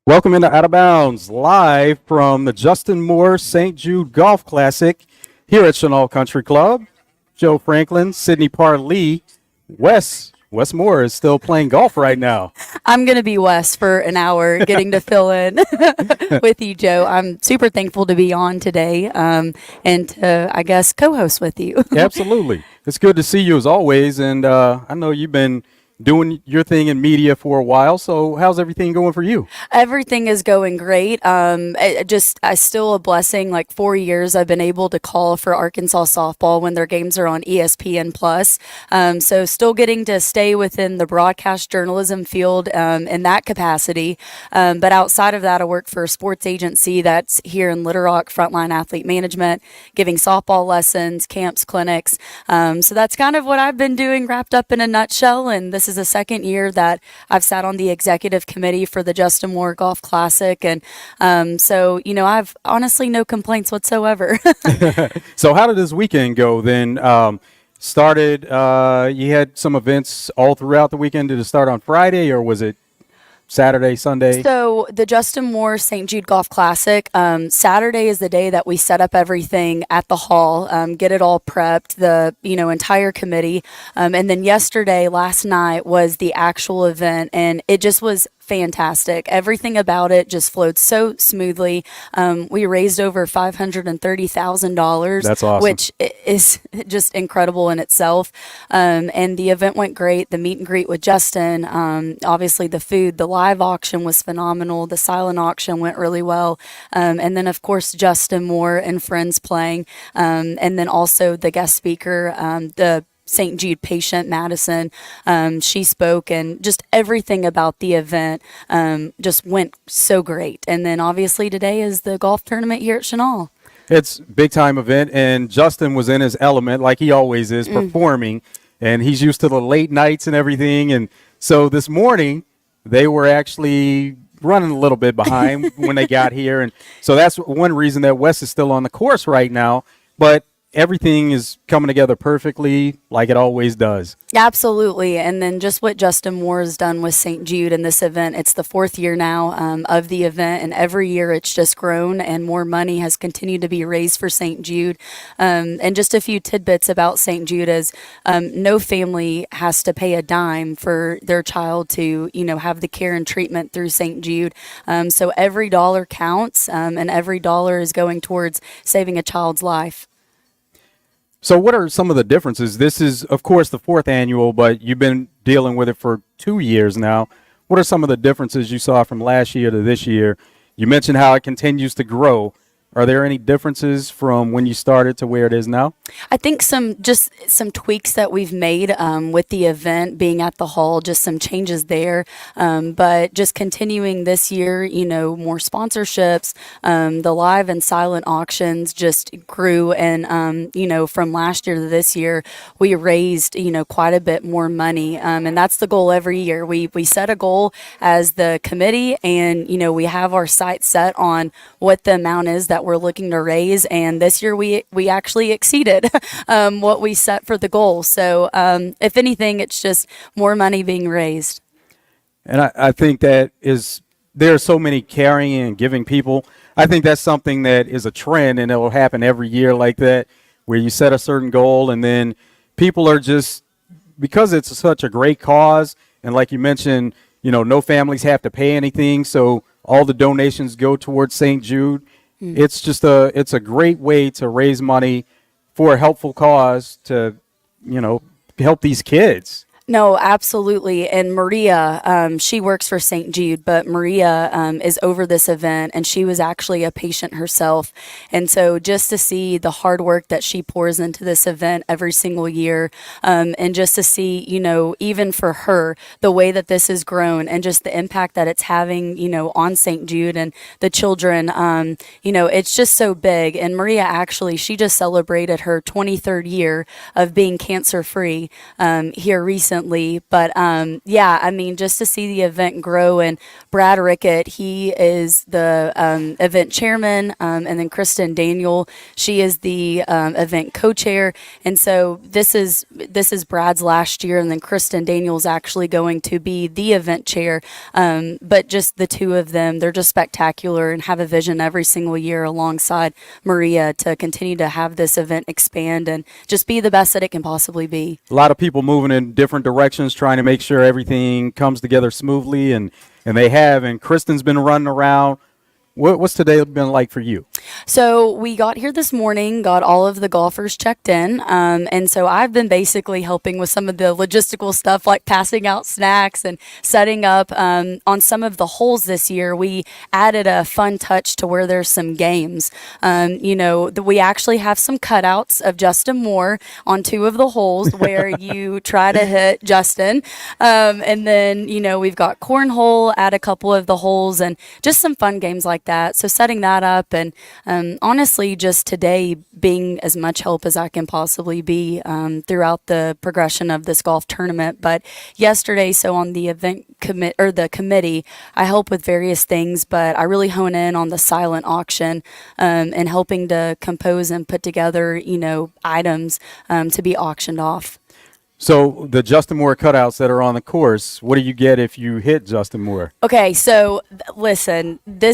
Welcome into Out of Bounds, live from the Justin Moore St. Jude Golf Classic here at Chenal Country Club. Joe Franklin, Sydney Parlee, Wess Moore is still playing golf right now. I'm going to be Wes for an hour getting to fill in with you, Joe. I'm super thankful to be on today and to, I guess, co-host with you. Absolutely. It's good to see you as always, and I know you've been doing your thing in media for a while, so how's everything going for you? Everything is going great. I still a blessing. Like 4 years, I've been able to call for Arkansas softball when their games are on ESPN Plus. So still getting to stay within the broadcast journalism field in that capacity. But outside of that, I work for a sports agency that's here in Little Rock, Frontline Athlete Management, giving softball lessons, camps, clinics. So that's kind of what I've been doing, wrapped up in a nutshell. And this is the second year that I've sat on the executive committee for the Justin Moore Golf Classic. And so, I've honestly no complaints whatsoever. So how did this weekend go then? You had some events all throughout the weekend. Did it start on Friday or was it Saturday, Sunday? So the Justin Moore St. Jude Golf Classic, Saturday is the day that we set up everything at the hall, get it all prepped, the entire committee, and then last night was the actual event, and it just was fantastic. Everything about it just flowed so smoothly. We raised over $530,000. That's awesome. Which is just incredible in itself. And the event went great. The meet and greet with Justin, obviously the food, the live auction was phenomenal. The silent auction went really well. And then of course, Justin Moore and friends playing. And then also the guest speaker, the St. Jude patient, Madison. She spoke, and just everything about the event just went so great. And then obviously today is the golf tournament here at Chenal. It's a big time event, and Justin was in his element like he always is, performing, and he's used to the late nights and everything. And so this morning they were actually running a little bit behind when they got here, and so that's one reason that Wess is still on the course right now. But everything is coming together perfectly like it always does. Absolutely. And then just what Justin Moore has done with St. Jude in this event. It's the fourth year now of the event, and every year it's just grown and more money has continued to be raised for St. Jude. And just a few tidbits about St. Jude is no family has to pay a dime for their child to, have the care and treatment through St. Jude. So every dollar counts, and every dollar is going towards saving a child's life. So what are some of the differences? This is, of course, the fourth annual, but you've been dealing with it for 2 years now. What are some of the differences you saw from last year to this year? You mentioned how it continues to grow. Are there any differences from when you started to where it is now? I think some tweaks that we've made with the event being at the hall, just some changes there. But just continuing this year, more sponsorships, the live and silent auctions just grew. And, from last year to this year, we raised, quite a bit more money. And that's the goal every year. We set a goal as the committee, and, we have our sights set on what the amount is that we're looking to raise, and this year we actually exceeded what we set for the goal. So if anything, it's just more money being raised. And I think that there are so many caring and giving people. I think that's something that is a trend, and it will happen every year like that, where you set a certain goal and then people are just, because it's such a great cause, and like you mentioned, no families have to pay anything, so all the donations go towards St. Jude. It's just it's a great way to raise money for a helpful cause to, help these kids. No, absolutely. And Maria, she works for St. Jude, but Maria is over this event, and she was actually a patient herself. And so just to see the hard work that she pours into this event every single year, and just to see, even for her, the way that this has grown and just the impact that it's having, on St. Jude and the children, it's just so big. And Maria actually, she just celebrated her 23rd year of being cancer-free here recently. But just to see the event grow, and Brad Rickett, he is the event chairman, and then Kristen Daniel, she is the event co-chair. And so this is Brad's last year, and then Kristen Daniel's actually going to be the event chair. But just the two of them, they're just spectacular and have a vision every single year alongside Maria to continue to have this event expand and just be the best that it can possibly be. A lot of people moving in different directions, trying to make sure everything comes together smoothly, and they have. And Kristen's been running around. What's today been like for you? So we got here this morning, got all of the golfers checked in, and so I've been basically helping with some of the logistical stuff, like passing out snacks and setting up on some of the holes this year. We added a fun touch to where there's some games. We actually have some cutouts of Justin Moore on 2 of the holes where you try to hit Justin, and then we've got cornhole at a couple of the holes, and just some fun games like that. So setting that up, and honestly, just today being as much help as I can possibly be throughout the progression of this golf tournament. But yesterday, so on the event the committee, I help with various things, but I really hone in on the silent auction and helping to compose and put together, items to be auctioned off. So the Justin Moore cutouts that are on the course, what do you get if you hit Justin Moore? Okay, so listen, you're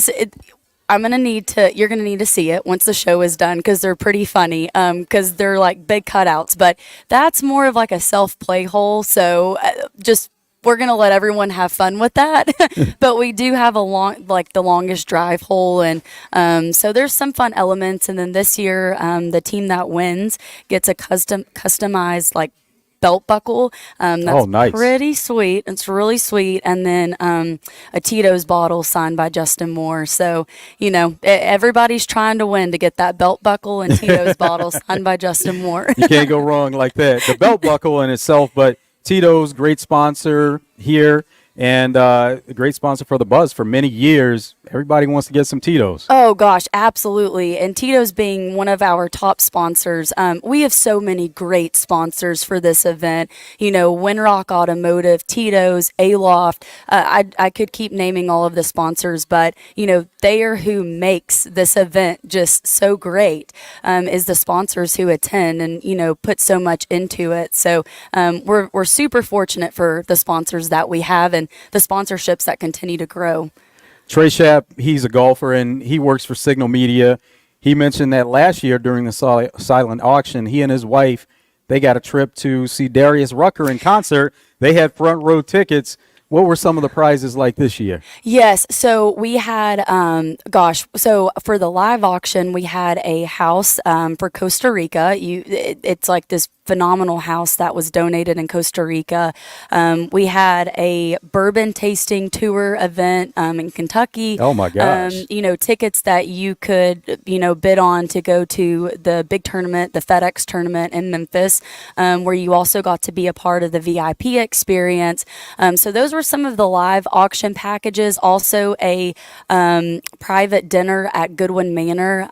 going to need to see it once the show is done, because they're pretty funny, because they're like big cutouts, but that's more of like a self-play hole. So we're going to let everyone have fun with that. But we do have the longest drive hole. And so there's some fun elements. And then this year, the team that wins gets a customized belt buckle. That's nice. pretty sweet. It's really sweet. And then a Tito's bottle signed by Justin Moore. So, everybody's trying to win to get that belt buckle and Tito's bottle signed by Justin Moore. You can't go wrong like that. The belt buckle in itself, but Tito's, great sponsor here, and a great sponsor for the Buzz for many years. Everybody wants to get some Tito's. Oh, gosh, absolutely. And Tito's being one of our top sponsors, we have so many great sponsors for this event. Winrock Automotive, Tito's, Aloft. I could keep naming all of the sponsors, but, they are who makes this event just so great, is the sponsors who attend and, put so much into it. So we're super fortunate for the sponsors that we have and the sponsorships that continue to grow. Trey Schapp, he's a golfer, and he works for Signal Media. He mentioned that last year during the silent auction, he and his wife, they got a trip to see Darius Rucker in concert. They had front row tickets. What were some of the prizes like this year? Yes, so we had, so for the live auction, we had a house for Costa Rica. It's like this phenomenal house that was donated in Costa Rica. We had a bourbon tasting tour event in Kentucky. Oh my gosh. Tickets that you could, bid on to go to the big tournament, the FedEx tournament in Memphis, where you also got to be a part of the VIP experience. So those were some of the live auction packages. Also a private dinner at Goodwin Manor.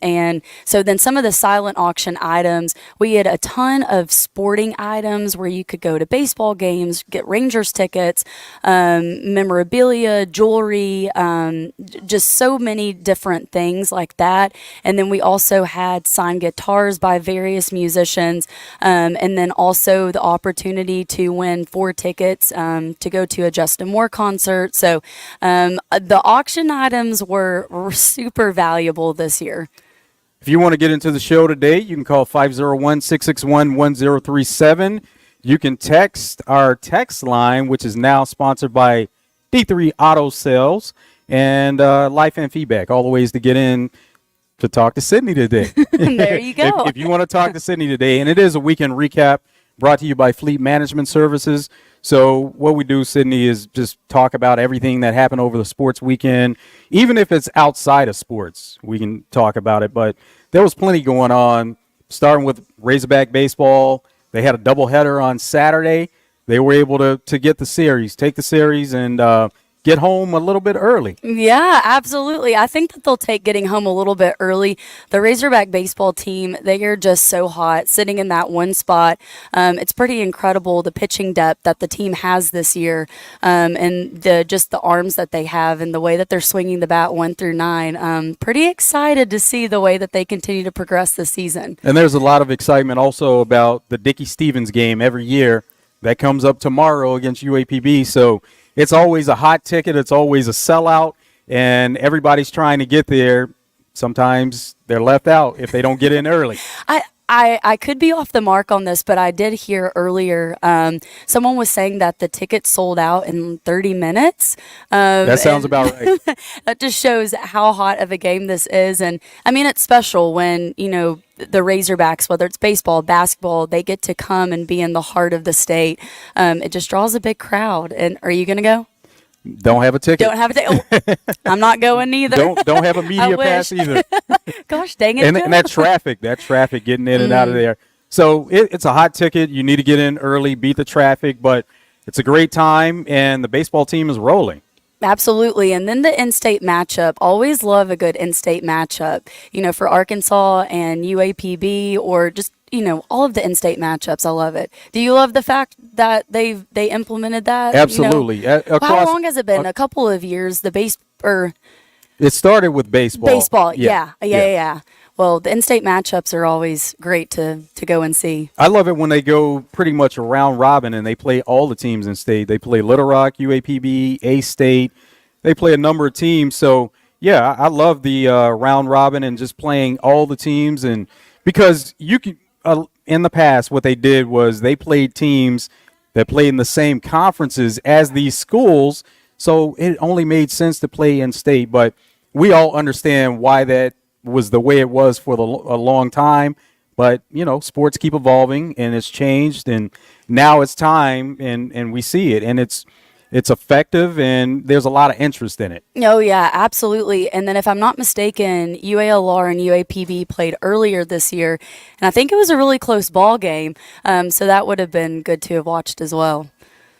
And so then some of the silent auction items, we had a ton of sporting items where you could go to baseball games, get Rangers tickets, memorabilia, jewelry, just so many different things like that. And then we also had signed guitars by various musicians, and then also the opportunity to win 4 tickets to go to a Justin Moore concert. So the auction items were super valuable this year. If you want to get into the show today, you can call 501-661-1037. You can text our text line, which is now sponsored by D3 Auto Sales, and Life and Feedback, all the ways to get in to talk to Sydney today. There you go. If you want to talk to Sydney today, and it is a weekend recap brought to you by Fleet Management Services. So what we do, Sydney, is just talk about everything that happened over the sports weekend. Even if it's outside of sports, we can talk about it. But there was plenty going on, starting with Razorback baseball. They had a doubleheader on Saturday. They were able to take the series, and get home a little bit early. Yeah, absolutely. I think that they'll take getting home a little bit early. The Razorback baseball team, they are just so hot, sitting in that one spot. It's pretty incredible, the pitching depth that the team has this year, and the arms that they have and the way that they're swinging the bat 1 through 9. Pretty excited to see the way that they continue to progress this season. And there's a lot of excitement also about the Dickey Stevens game every year that comes up tomorrow against UAPB. So it's always a hot ticket. It's always a sellout, and everybody's trying to get there. Sometimes they're left out if they don't get in early. I could be off the mark on this, but I did hear earlier someone was saying that the tickets sold out in 30 minutes. That sounds about right. That just shows how hot of a game this is. And, I mean, it's special when, the Razorbacks, whether it's baseball, basketball, they get to come and be in the heart of the state. It just draws a big crowd. And are you going to go? Don't have a ticket. Don't have a ticket. Oh, I'm not going either. Don't have a media pass either. Gosh, dang it. And that traffic getting in and out of there. So it's a hot ticket. You need to get in early, beat the traffic, but it's a great time, and the baseball team is rolling. Absolutely. And then the in-state matchup. Always love a good in-state matchup, for Arkansas and UAPB, or just, all of the in-state matchups. I love it. Do you love the fact that they implemented that? Absolutely. How long has it been? A couple of years. It started with baseball. Baseball. Yeah. Well, the in-state matchups are always great to go and see. I love it when they go pretty much a round robin and they play all the teams in state. They play Little Rock, UAPB, A-State. They play a number of teams. So, yeah, I love the round robin and just playing all the teams. And because you can, in the past, what they did was they played teams that played in the same conferences as these schools. So it only made sense to play in state. But we all understand why that was the way it was for a long time. But, sports keep evolving and it's changed. And now it's time and we see it. And it's effective and there's a lot of interest in it. Oh, yeah, absolutely. And then if I'm not mistaken, UALR and UAPB played earlier this year, and I think it was a really close ball game. So that would have been good to have watched as well.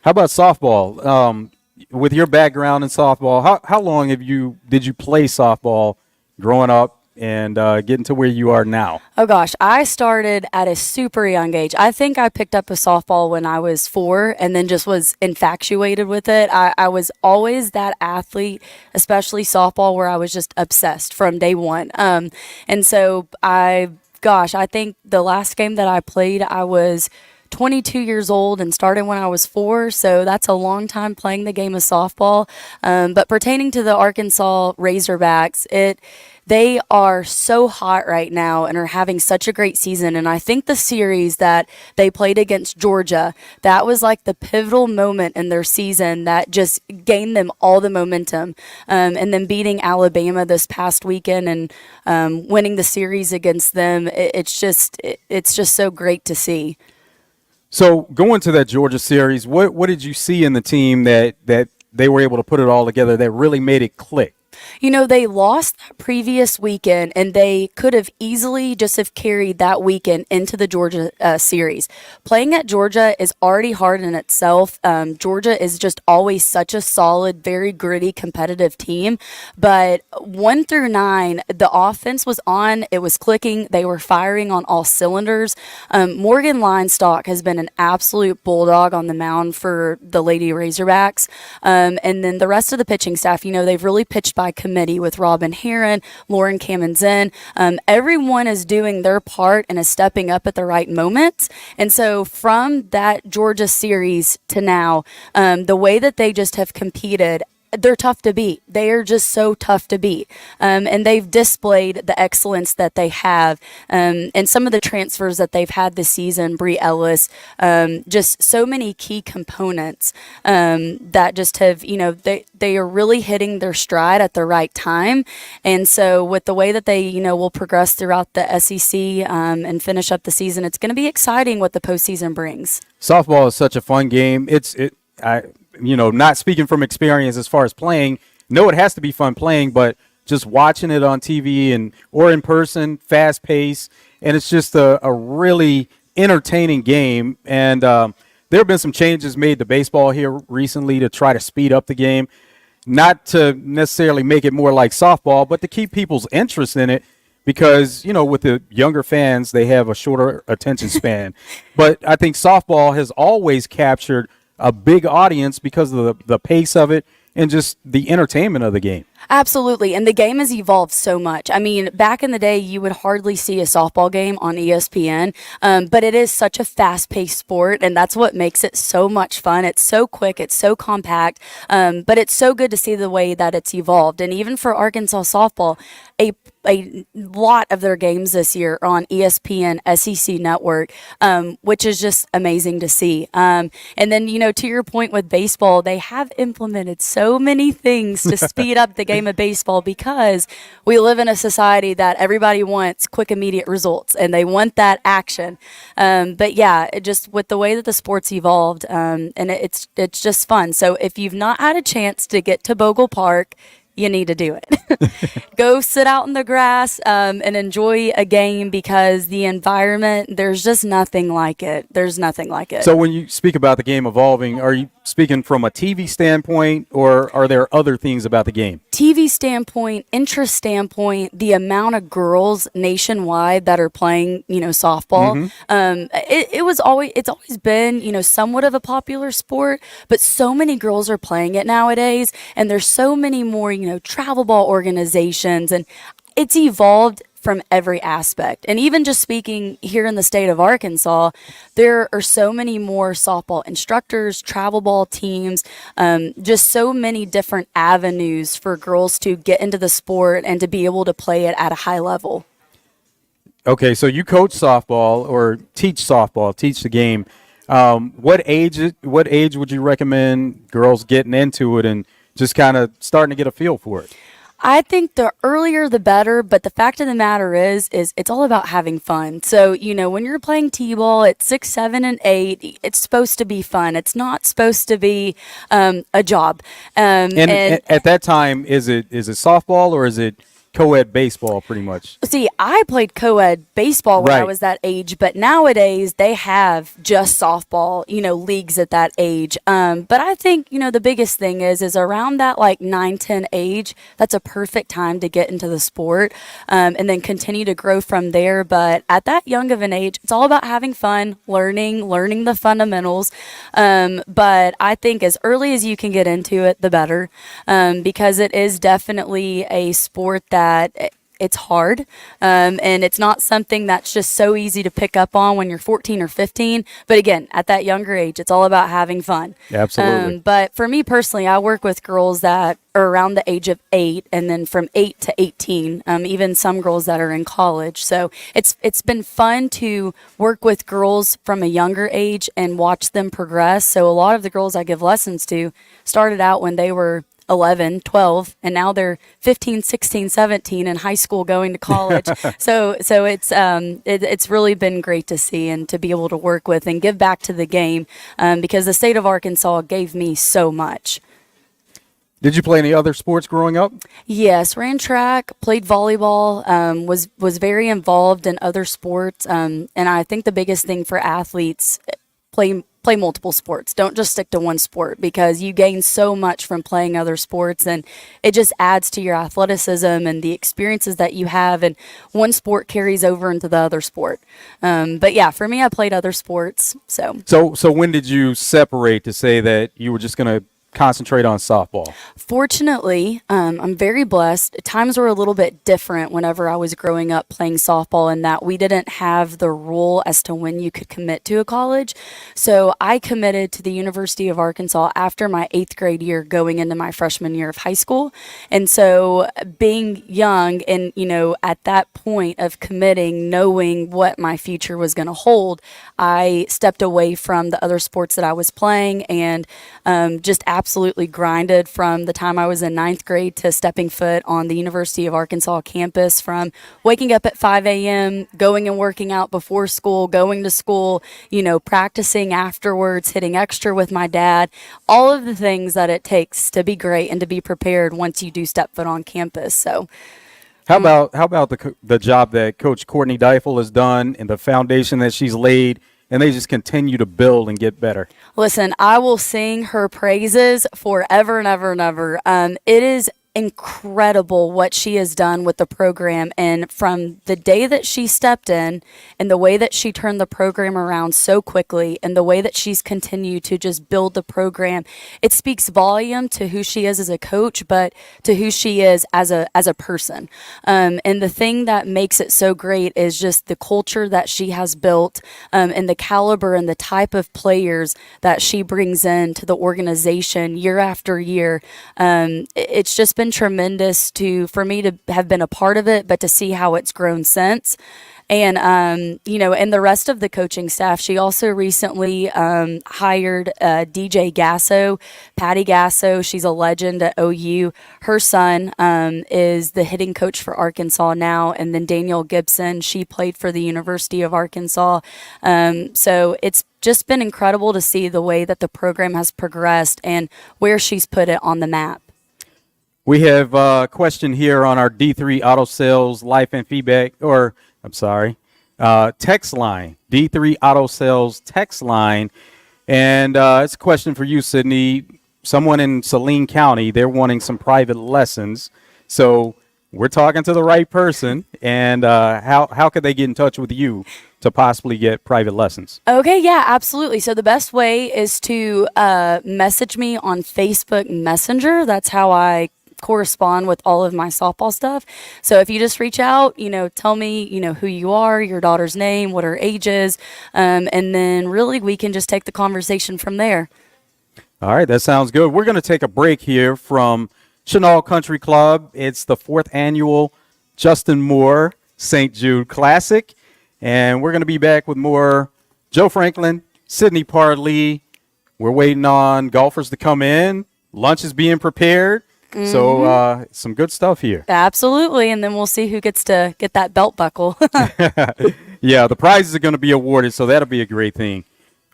How about softball? With your background in softball, how long did you play softball growing up and getting to where you are now? Oh gosh, I started at a super young age. I think I picked up a softball when I was 4 and then just was infatuated with it. I was always that athlete, especially softball, where I was just obsessed from day one. And so I think the last game that I played, I was 22 years old and started when I was 4, so that's a long time playing the game of softball. But pertaining to the Arkansas Razorbacks, they are so hot right now and are having such a great season. And I think the series that they played against Georgia, that was like the pivotal moment in their season that just gained them all the momentum. And then beating Alabama this past weekend and winning the series against them, it's just so great to see. So going to that Georgia series, what did you see in the team that they were able to put it all together that really made it click? They lost that previous weekend, and they could have easily just have carried that weekend into the Georgia series. Playing at Georgia is already hard in itself. Georgia is just always such a solid, very gritty, competitive team. But 1 through 9, the offense was on. It was clicking. They were firing on all cylinders. Morgan Linestock has been an absolute bulldog on the mound for the Lady Razorbacks. And then the rest of the pitching staff, they've really pitched by committee with Robin Heron, Lauren Kamen-Zinn. Everyone is doing their part and is stepping up at the right moment. And so from that Georgia series to now, the way that they just have competed, they're tough to beat. They are just so tough to beat. And they've displayed the excellence that they have. And some of the transfers that they've had this season, Bree Ellis, just so many key components that just have, they are really hitting their stride at the right time. And so with the way that they, will progress throughout the SEC and finish up the season, it's going to be exciting what the postseason brings. Softball is such a fun game. Not speaking from experience as far as playing, no, it has to be fun playing, but just watching it on TV or in person, fast pace, and it's just a really entertaining game. And there have been some changes made to baseball here recently to try to speed up the game, not to necessarily make it more like softball, but to keep people's interest in it. Because, with the younger fans, they have a shorter attention span. But I think softball has always captured a big audience because of the pace of it and just the entertainment of the game. Absolutely. And the game has evolved so much. I mean, back in the day, you would hardly see a softball game on ESPN, but it is such a fast-paced sport, and that's what makes it so much fun. It's so quick. It's so compact, but it's so good to see the way that it's evolved. And even for Arkansas softball, a lot of their games this year are on ESPN SEC Network, which is just amazing to see. And then, to your point with baseball, they have implemented so many things to speed up the game of baseball because we live in a society that everybody wants quick, immediate results, and they want that action. But yeah, just with the way that the sport's evolved, and it's just fun. So if you've not had a chance to get to Bogle Park, you need to do it. Go sit out in the grass and enjoy a game because the environment, there's just nothing like it. There's nothing like it. So when you speak about the game evolving, are you speaking from a TV standpoint or are there other things about the game? TV standpoint, interest standpoint, the amount of girls nationwide that are playing, softball. Mm-hmm. It's always been, somewhat of a popular sport, but so many girls are playing it nowadays, and there's so many more, travel ball organizations, and it's evolved from every aspect. And even just speaking here in the state of Arkansas, there are so many more softball instructors, travel ball teams, just so many different avenues for girls to get into the sport and to be able to play it at a high level. Okay, so you coach softball or teach the game. What age would you recommend girls getting into it and just kind of starting to get a feel for it? I think the earlier the better, but the fact of the matter is it's all about having fun. So, when you're playing T-ball at 6, 7, and 8, it's supposed to be fun. It's not supposed to be a job. And at that time, is it softball or is it co-ed baseball pretty much? See, I played co-ed baseball when I Right. was that age, but nowadays they have just softball, leagues at that age. But I think, the biggest thing is around that like 9, 10 age, that's a perfect time to get into the sport, and then continue to grow from there. But at that young of an age, it's all about having fun, learning the fundamentals. But I think as early as you can get into it, the better, because it is definitely a sport that it's hard, and it's not something that's just so easy to pick up on when you're 14 or 15. But again, at that younger age, it's all about having fun. Absolutely. But for me personally, I work with girls that are around the age of 8, and then from 8 to 18, even some girls that are in college. So it's been fun to work with girls from a younger age and watch them progress. So a lot of the girls I give lessons to started out when they were 11, 12, and now they're 15, 16, 17 in high school going to college. So it's really been great to see and to be able to work with and give back to the game, because the state of Arkansas gave me so much. Did you play any other sports growing up? Yes, ran track, played volleyball, was very involved in other sports, and I think the biggest thing for athletes, play multiple sports. Don't just stick to one sport, because you gain so much from playing other sports, and it just adds to your athleticism and the experiences that you have, and one sport carries over into the other sport. But yeah, for me, I played other sports. So when did you separate to say that you were just going to concentrate on softball? Fortunately, I'm very blessed. Times were a little bit different whenever I was growing up playing softball, in that we didn't have the rule as to when you could commit to a college. So I committed to the University of Arkansas after my 8th grade year, going into my freshman year of high school. And so being young and, at that point of committing, knowing what my future was going to hold, I stepped away from the other sports that I was playing, and just absolutely grinded from the time I was in 9th grade to stepping foot on the University of Arkansas campus, from waking up at 5 a.m., going and working out before school, going to school, practicing afterwards, hitting extra with my dad, all of the things that it takes to be great and to be prepared once you do step foot on campus. So How about the job that Coach Courtney Deifel has done and the foundation that she's laid, and they just continue to build and get better? Listen, I will sing her praises forever and ever and ever. It is incredible what she has done with the program, and from the day that she stepped in and the way that she turned the program around so quickly and the way that she's continued to just build the program, it speaks volume to who she is as a coach, but to who she is as a person. And the thing that makes it so great is just the culture that she has built, and the caliber and the type of players that she brings in to the organization year after year. It's just been tremendous for me to have been a part of it, but to see how it's grown since. And, and the rest of the coaching staff, she also recently hired DJ Gasso, Patty Gasso. She's a legend at OU. Her son is the hitting coach for Arkansas now. And then Danielle Gibson, she played for the University of Arkansas. So it's just been incredible to see the way that the program has progressed and where she's put it on the map. We have a question here on our D3 Auto Sales Life and Feedback, text line, D3 Auto Sales text line. And it's a question for you, Sydney. Someone in Saline County, they're wanting some private lessons. So we're talking to the right person. And how could they get in touch with you to possibly get private lessons? Okay, yeah, absolutely. So the best way is to message me on Facebook Messenger. That's how I correspond with all of my softball stuff. So if you just reach out, tell me, who you are, your daughter's name, what her age is, and then really we can just take the conversation from there. All right, that sounds good. We're going to take a break here from Chenal Country Club. It's the 4th annual Justin Moore St. Jude Classic, and we're going to be back with more Joe Franklin, Sydney Parlee. We're waiting on golfers to come in. Lunch is being prepared. So some good stuff here. Absolutely. And then we'll see who gets to get that belt buckle. Yeah, the prizes are going to be awarded, so that'll be a great thing.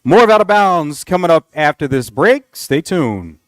More of Out of Bounds coming up after this break. Stay tuned.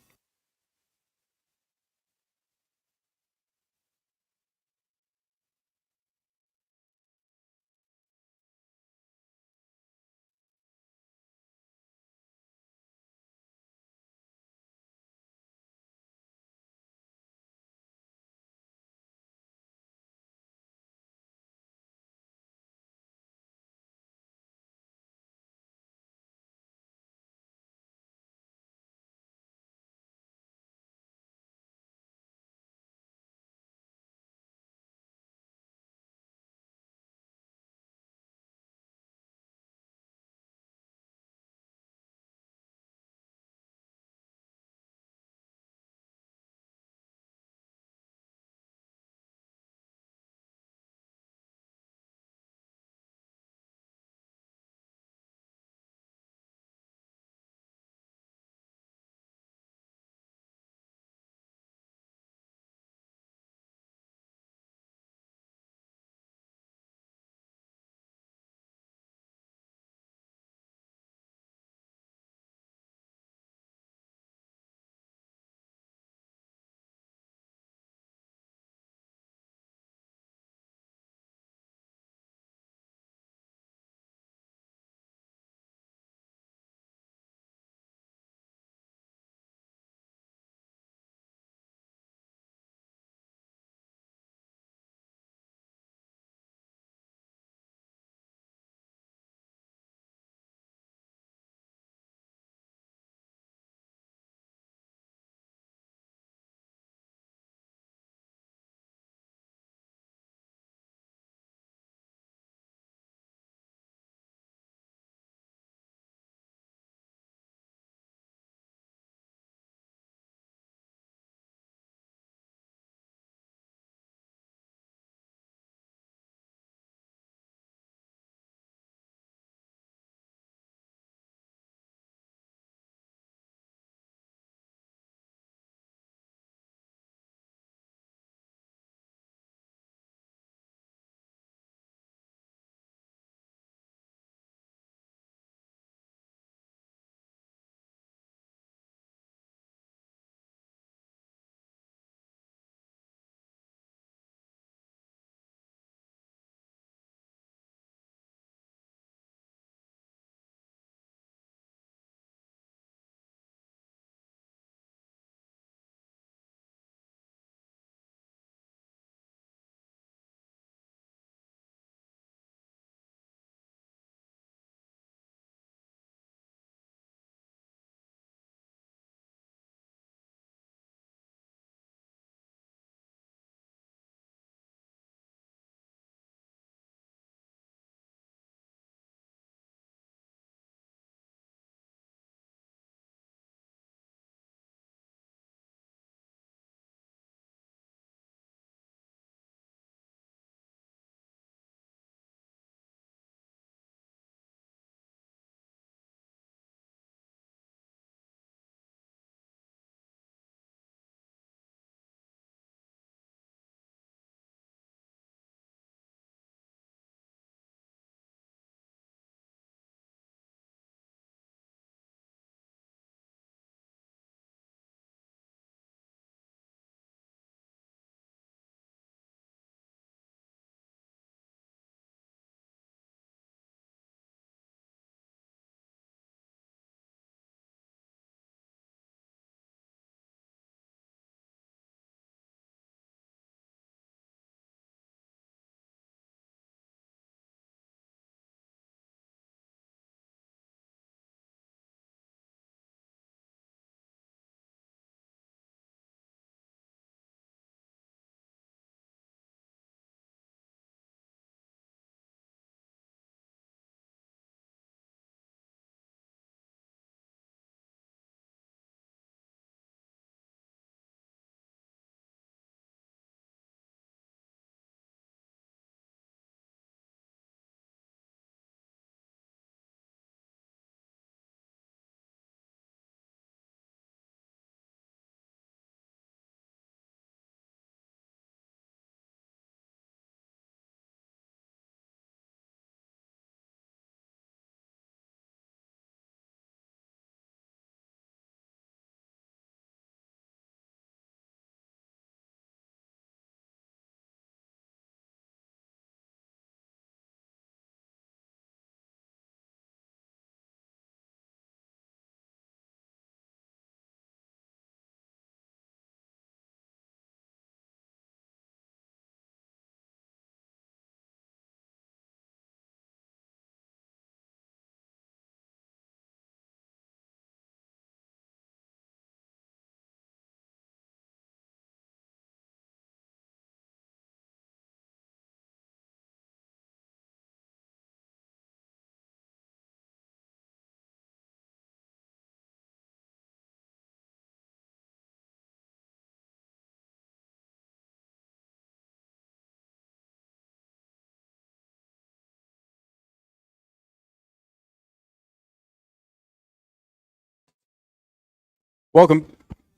Welcome,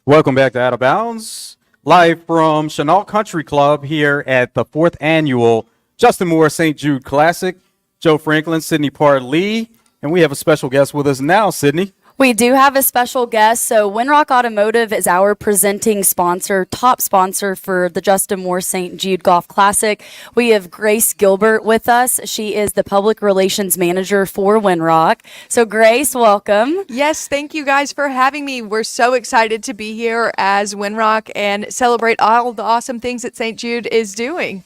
welcome back to Out of Bounds, live from Chenal Country Club here at the 4th annual Justin Moore St. Jude Classic. Joe Franklin, Sydney Parr Lee, and we have a special guest with us now, Sydney. We do have a special guest. So Winrock Automotive is our presenting sponsor, top sponsor for the Justin Moore St. Jude Golf Classic. We have Grace Gilbert with us. She is the public relations manager for Winrock. So Grace, welcome. Yes, thank you guys for having me. We're so excited to be here as Winrock and celebrate all the awesome things that St. Jude is doing.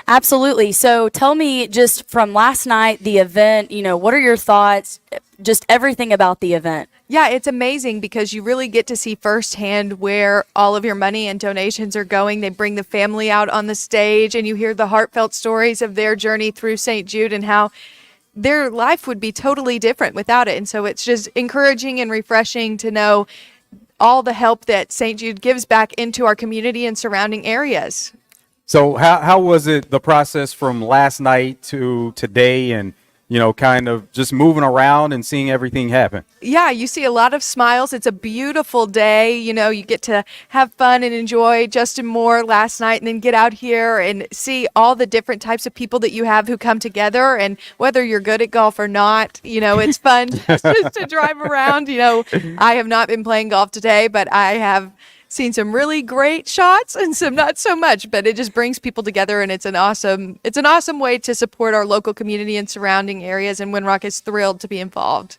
Absolutely. So tell me just from last night, the event, what are your thoughts, just everything about the event? Yeah, it's amazing because you really get to see firsthand where all of your money and donations are going. They bring the family out on the stage and you hear the heartfelt stories of their journey through St. Jude and how their life would be totally different without it. And so it's just encouraging and refreshing to know all the help that St. Jude gives back into our community and surrounding areas. So how was it, the process from last night to today and, kind of just moving around and seeing everything happen? Yeah, you see a lot of smiles. It's a beautiful day. You get to have fun and enjoy Justin Moore last night and then get out here and see all the different types of people that you have who come together. And whether you're good at golf or not, it's fun just to drive around. I have not been playing golf today, but I have seen some really great shots and some not so much, but it just brings people together and it's an awesome way to support our local community and surrounding areas, and Winrock is thrilled to be involved.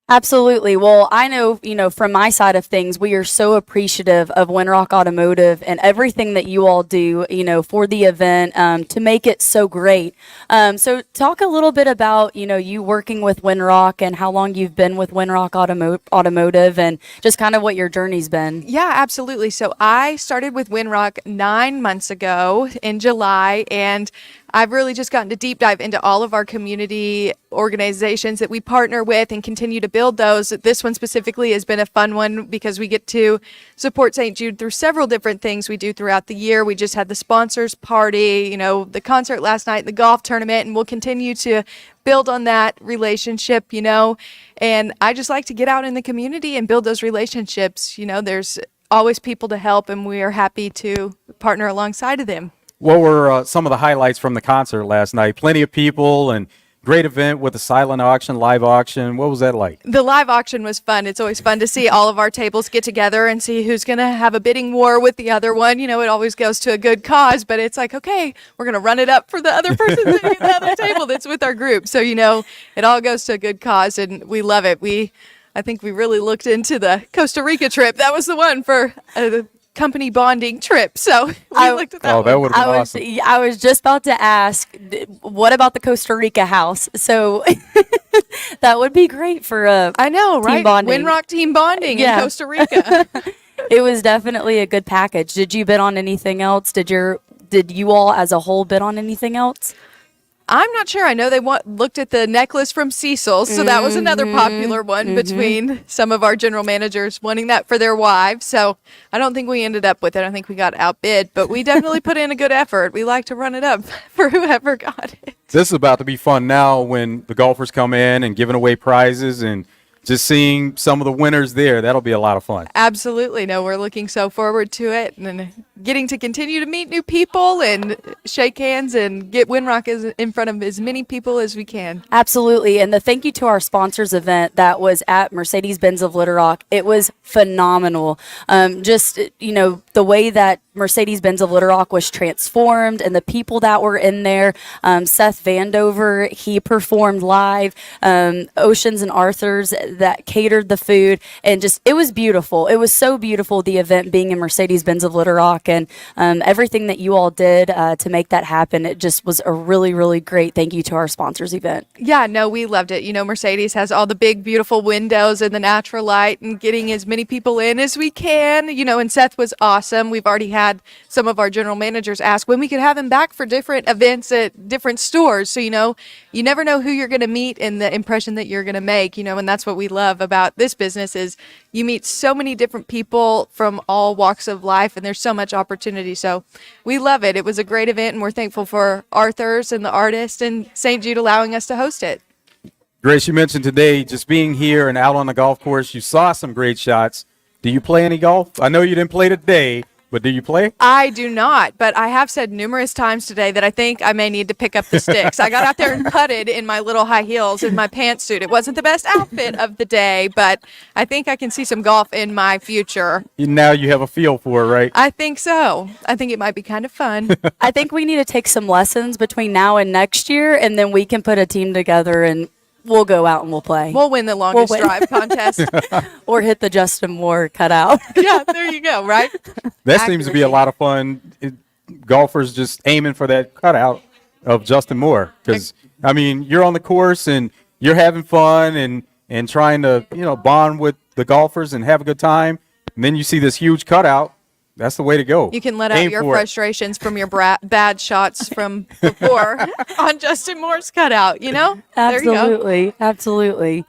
Absolutely. Well, I know, from my side of things, we are so appreciative of Winrock Automotive and everything that you all do, for the event to make it so great. So talk a little bit about, you working with Winrock and how long you've been with Winrock Automotive and just kind of what your journey's been. Yeah, absolutely. So I started with Winrock 9 months ago in July, and I've really just gotten to deep dive into all of our community organizations that we partner with and continue to build those. This one specifically has been a fun one because we get to support St. Jude through several different things we do throughout the year. We just had the sponsors party, the concert last night, the golf tournament, and we'll continue to build on that relationship, and I just like to get out in the community and build those relationships. There's always people to help, and we are happy to partner alongside of them. What were some of the highlights from the concert last night? Plenty of people and great event with the silent auction, live auction. What was that like? The live auction was fun. It's always fun to see all of our tables get together and see who's going to have a bidding war with the other one. It always goes to a good cause, but it's like, okay, we're going to run it up for the other person sitting at the other table that's with our group. So, it all goes to a good cause, and we love it. I think we really looked into the Costa Rica trip. That was the one for the company bonding trip. So we looked at that. Oh, that would have been awesome. I was just about to ask, what about the Costa Rica house? So that would be great for I know, right? Team bonding. Winrock team bonding in Costa Rica. It was definitely a good package. Did you bid on anything else? Did you all as a whole bid on anything else? I'm not sure. I know they looked at the necklace from Cecil, so that was another popular one between some of our general managers wanting that for their wives. So I don't think we ended up with it. I think we got outbid, but we definitely put in a good effort. We like to run it up for whoever got it. This is about to be fun now when the golfers come in and giving away prizes and just seeing some of the winners there. That'll be a lot of fun. Absolutely. No, we're looking so forward to it and getting to continue to meet new people and shake hands and get Winrock in front of as many people as we can. Absolutely. And the thank you to our sponsors event that was at Mercedes-Benz of Little Rock. It was phenomenal. The way that Mercedes-Benz of Little Rock was transformed and the people that were in there. Seth Vandover, he performed live. Oceans and Arthur's that catered the food, and just it was beautiful. It was so beautiful, the event being in Mercedes-Benz of Little Rock, and everything that you all did to make that happen. It just was a really, really great thank you to our sponsors event. Yeah, no, we loved it. Mercedes has all the big, beautiful windows and the natural light and getting as many people in as we can, and Seth was awesome. We've already had some of our general managers ask when we could have him back for different events at different stores. So, you never know who you're going to meet and the impression that you're going to make, and that's what we love about this business is you meet so many different people from all walks of life, and there's so much opportunity. So we love it. It was a great event, and we're thankful for Arthur's and the artist and St. Jude allowing us to host it. Grace, you mentioned today just being here and out on the golf course. You saw some great shots. Do you play any golf? I know you didn't play today, but do you play? I do not, but I have said numerous times today that I think I may need to pick up the sticks. I got out there and putted in my little high heels in my pantsuit. It wasn't the best outfit of the day, but I think I can see some golf in my future. Now you have a feel for it, right? I think so. I think it might be kind of fun. I think we need to take some lessons between now and next year, and then we can put a team together and we'll go out and we'll play. We'll win the longest win. drive contest. Or hit the Justin Moore cutout. Yeah, there you go, right? That seems to be a Accuracy. lot of fun. Golfers just aiming for that cutout of Justin Moore. Because, I mean, you're on the course and you're having fun and trying to, bond with the golfers and have a good time. And then you see this huge cutout. That's the way to go. You can let out Aim your for it. frustrations from your bad shots from before on Justin Moore's cutout, There you go. Absolutely. Absolutely.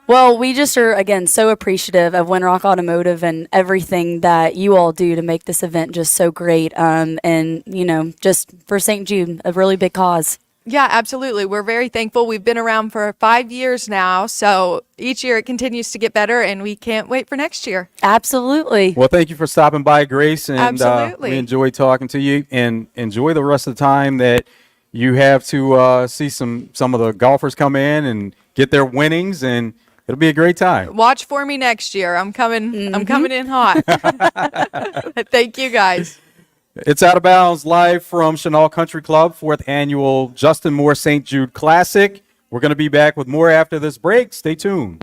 Well, we just are, again, so appreciative of Winrock Automotive and everything that you all do to make this event just so great. And, just for St. Jude, a really big cause. Yeah, absolutely. We're very thankful. We've been around for 5 years now, so each year it continues to get better, and we can't wait for next year. Absolutely. Well, thank you for stopping by, Grace. And Absolutely. we enjoyed talking to you. And enjoy the rest of the time that you have to see some of the golfers come in and get their winnings. And it'll be a great time. Watch for me next year. I'm coming. I'm coming in hot. Thank you, guys. It's Out of Bounds live from Chenal Country Club, 4th annual Justin Moore St. Jude Classic. We're going to be back with more after this break. Stay tuned.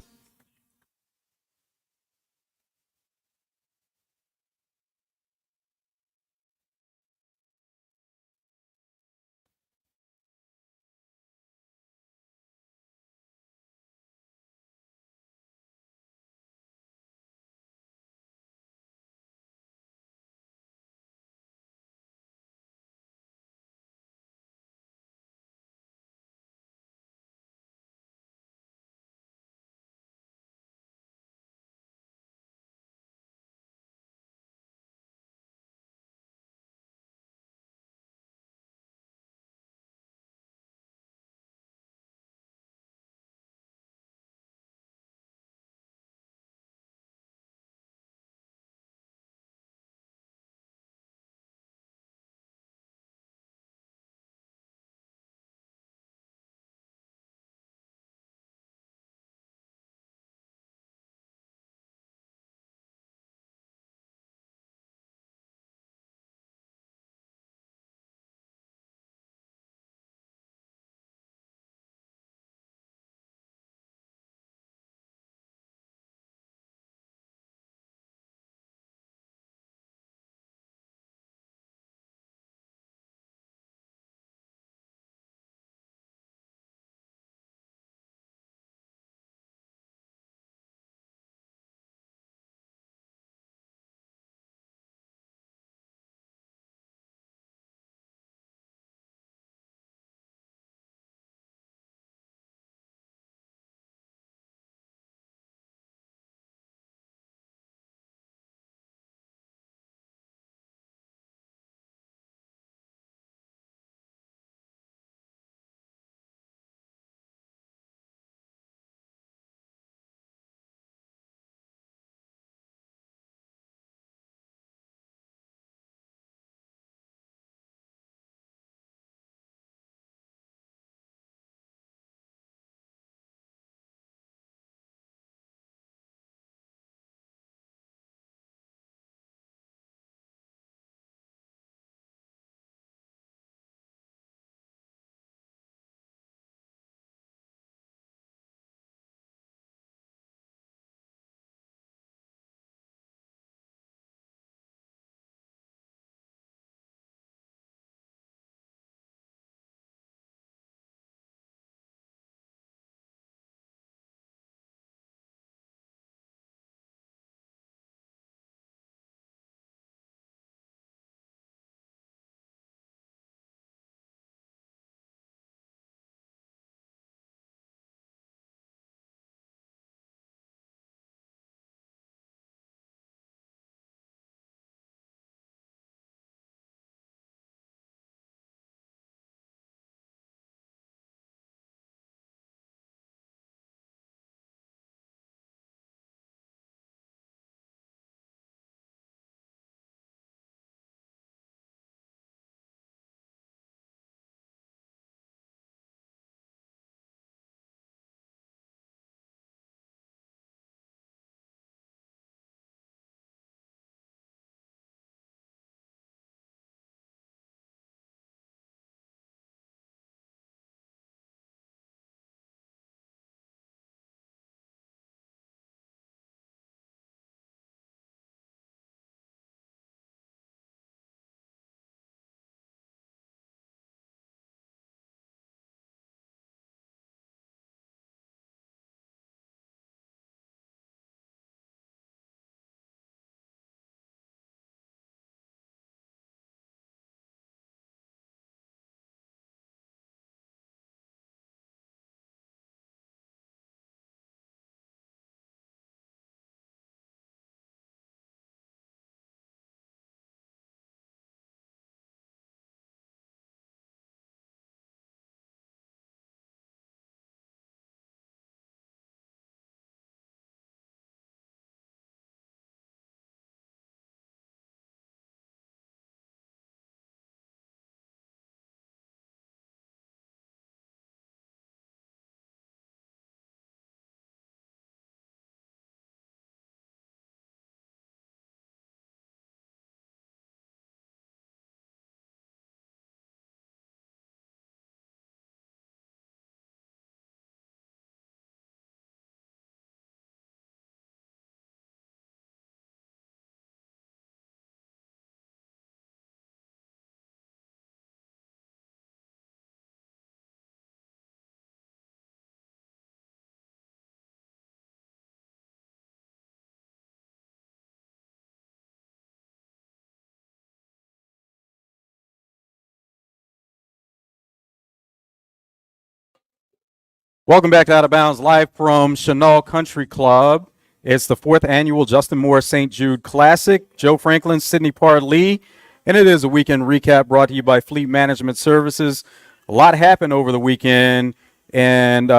Welcome back to Out of Bounds, live from Chenal Country Club. It's the 4th annual Justin Moore St. Jude Classic. Joe Franklin, Sidney Part Lee, and it is a weekend recap brought to you by Fleet Management Services. A lot happened over the weekend, and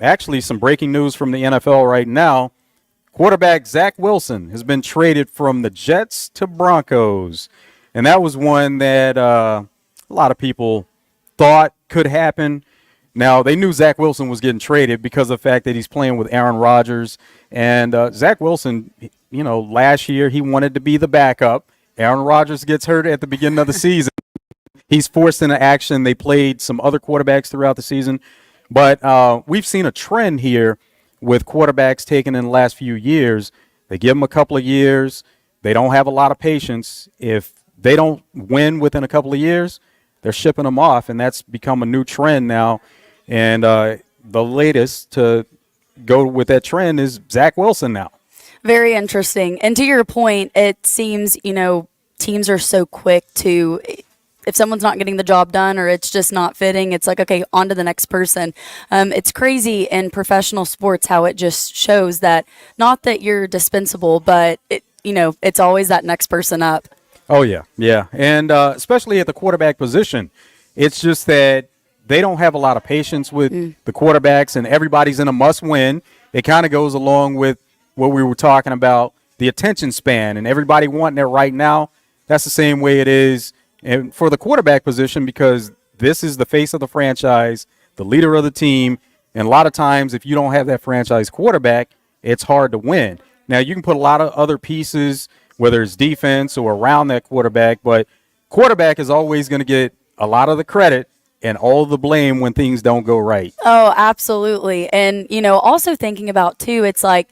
actually some breaking news from the NFL right now. Quarterback Zach Wilson has been traded from the Jets to Broncos, and that was one that a lot of people thought could happen. Now, they knew Zach Wilson was getting traded because of the fact that he's playing with Aaron Rodgers. And Zach Wilson, last year he wanted to be the backup. Aaron Rodgers gets hurt at the beginning of the season. He's forced into action. They played some other quarterbacks throughout the season. But we've seen a trend here with quarterbacks taken in the last few years. They give them a couple of years. They don't have a lot of patience. If they don't win within a couple of years, they're shipping them off, and that's become a new trend now. And the latest to go with that trend is Zach Wilson now. Very interesting. And to your point, it seems, teams are so quick to, if someone's not getting the job done or it's just not fitting, it's like, okay, on to the next person. It's crazy in professional sports how it just shows that, not that you're dispensable, but, it's always that next person up. Oh, yeah, yeah. And especially at the quarterback position, it's just that they don't have a lot of patience with the quarterbacks, and everybody's in a must-win. It kind of goes along with what we were talking about, the attention span, and everybody wanting it right now. That's the same way it is and for the quarterback position, because this is the face of the franchise, the leader of the team, and a lot of times if you don't have that franchise quarterback, it's hard to win. Now, you can put a lot of other pieces, whether it's defense or around that quarterback, but quarterback is always going to get a lot of the credit and all the blame when things don't go right. Oh, absolutely. And, also thinking about, too, it's like,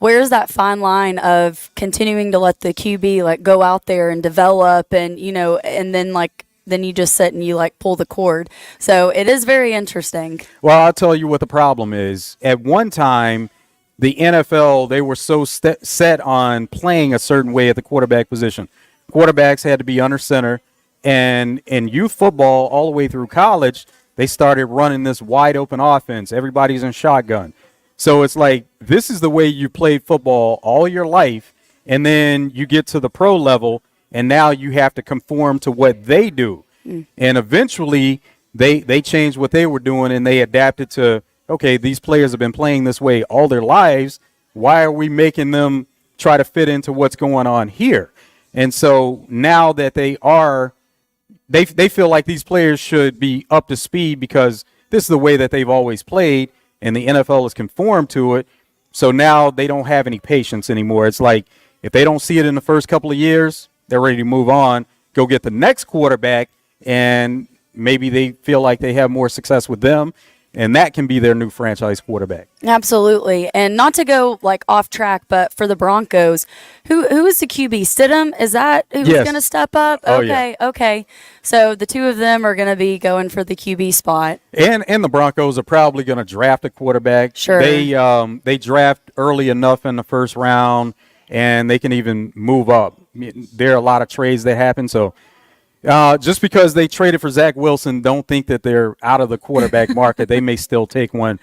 where's that fine line of continuing to let the QB, go out there and develop and, and then you just sit and you, pull the cord. So it is very interesting. Well, I'll tell you what the problem is. At one time, the NFL, they were so set on playing a certain way at the quarterback position. Quarterbacks had to be under center. And in youth football, all the way through college, they started running this wide open offense. Everybody's in shotgun. So it's like, this is the way you played football all your life. And then you get to the pro level, and now you have to conform to what they do. And eventually, they changed what they were doing, and they adapted to, okay, these players have been playing this way all their lives. Why are we making them try to fit into what's going on here? And so now that they feel like these players should be up to speed because this is the way that they've always played, and the NFL has conformed to it. So now they don't have any patience anymore. It's like if they don't see it in the first couple of years, they're ready to move on, go get the next quarterback, and maybe they feel like they have more success with them, and that can be their new franchise quarterback. Absolutely. And not to go off track, but for the Broncos, who is the QB? Stidham? Is that who's going to step up? Oh, okay, yeah. Okay. So the two of them are going to be going for the QB spot. And the Broncos are probably going to draft a quarterback. Sure. They draft early enough in the first round, and they can even move up. There are a lot of trades that happen, so just because they traded for Zach Wilson, don't think that they're out of the quarterback market. They may still take one.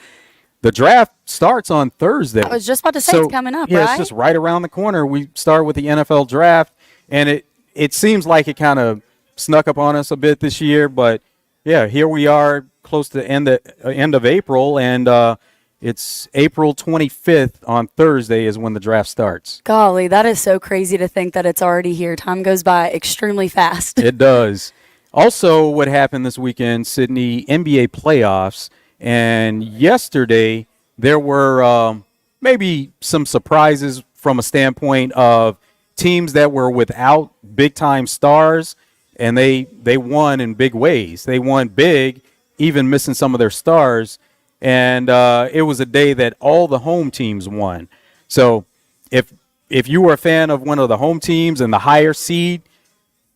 The draft starts on Thursday. I was just about to say, it's coming up, yeah, right? It's just right around the corner. We start with the NFL draft, and it seems like it kind of snuck up on us a bit this year. But, yeah, here we are close to the end of April, and it's April 25th on Thursday is when the draft starts. Golly, that is so crazy to think that it's already here. Time goes by extremely fast. It does. Also, what happened this weekend, Sydney, NBA playoffs. And yesterday, there were maybe some surprises from a standpoint of teams that were without big-time stars, and they won in big ways. They won big, even missing some of their stars. And it was a day that all the home teams won. So if you were a fan of one of the home teams and the higher seed,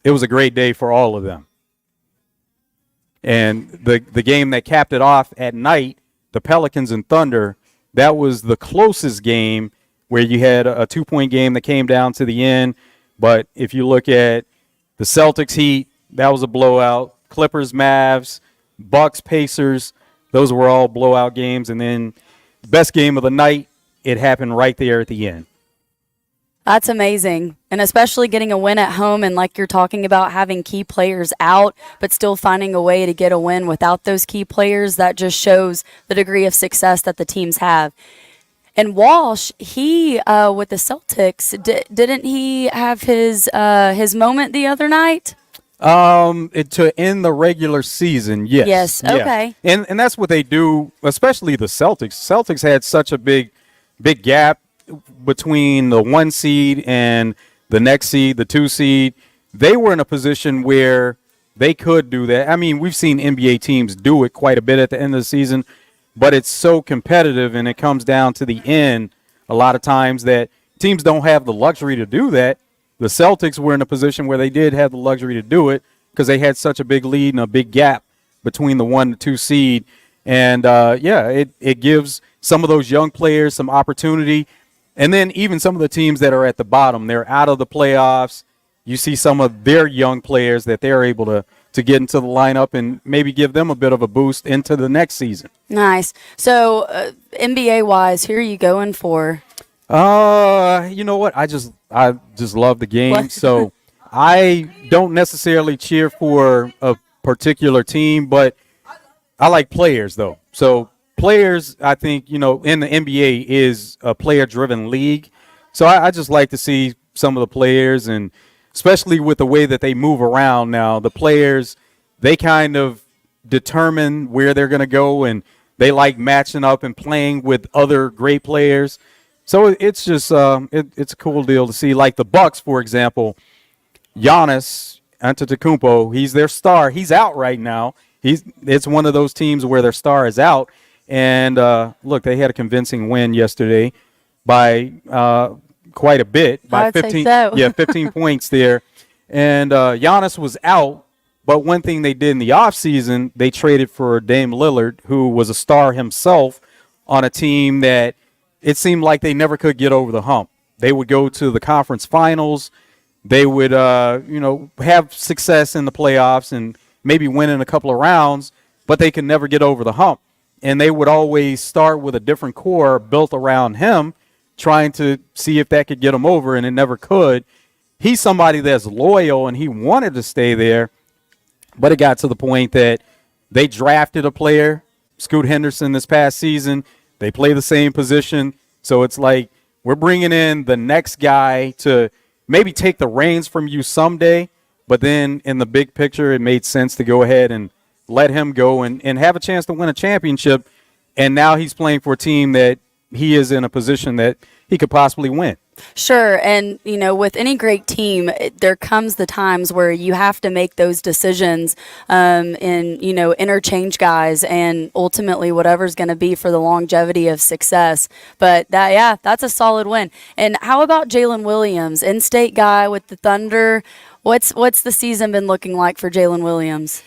it was a great day for all of them. And the game that capped it off at night, the Pelicans and Thunder, that was the closest game where you had a 2-point game that came down to the end. But if you look at the Celtics Heat, that was a blowout. Clippers, Mavs, Bucks, Pacers, those were all blowout games. And then best game of the night, it happened right there at the end. That's amazing. And especially getting a win at home and like you're talking about having key players out, but still finding a way to get a win without those key players, that just shows the degree of success that the teams have. And Walsh, he with the Celtics, didn't he have his moment the other night? To end the regular season, yes. Yes, okay. Yeah. And that's what they do, especially the Celtics. Celtics had such a big gap between the 1 seed and the next seed, the 2 seed. They were in a position where they could do that. I mean, we've seen NBA teams do it quite a bit at the end of the season, but it's so competitive and it comes down to the end a lot of times that teams don't have the luxury to do that. The Celtics were in a position where they did have the luxury to do it because they had such a big lead and a big gap between the 1 and 2 seed. And, it gives some of those young players some opportunity. And then even some of the teams that are at the bottom, they're out of the playoffs. You see some of their young players that they're able to get into the lineup and maybe give them a bit of a boost into the next season. Nice. So NBA-wise, who are you going for? You know what? I just love the game. What? So I don't necessarily cheer for a particular team, but I like players though. So players, I think, in the NBA is a player-driven league. So I just like to see some of the players, and especially with the way that they move around now, the players, they kind of determine where they're going to go, and they like matching up and playing with other great players. So it's just it's a cool deal to see. Like the Bucks, for example, Giannis Antetokounmpo, he's their star. He's out right now. It's one of those teams where their star is out. And look, they had a convincing win yesterday by quite a bit, by 15. So. 15 points there. And Giannis was out, but one thing they did in the offseason, they traded for Dame Lillard, who was a star himself on a team that it seemed like they never could get over the hump. They would go to the conference finals. They would, have success in the playoffs and maybe win in a couple of rounds, but they could never get over the hump. And they would always start with a different core built around him, trying to see if that could get him over, and it never could. He's somebody that's loyal, and he wanted to stay there, but it got to the point that they drafted a player, Scoot Henderson, this past season. They play the same position, so it's like we're bringing in the next guy to maybe take the reins from you someday, but then in the big picture, it made sense to go ahead and let him go and have a chance to win a championship. And now he's playing for a team that he is in a position that he could possibly win. Sure. And, with any great team, there comes the times where you have to make those decisions and, interchange guys and ultimately whatever's going to be for the longevity of success. But that's a solid win. And how about Jalen Williams, in-state guy with the Thunder? What's the season been looking like for Jalen Williams?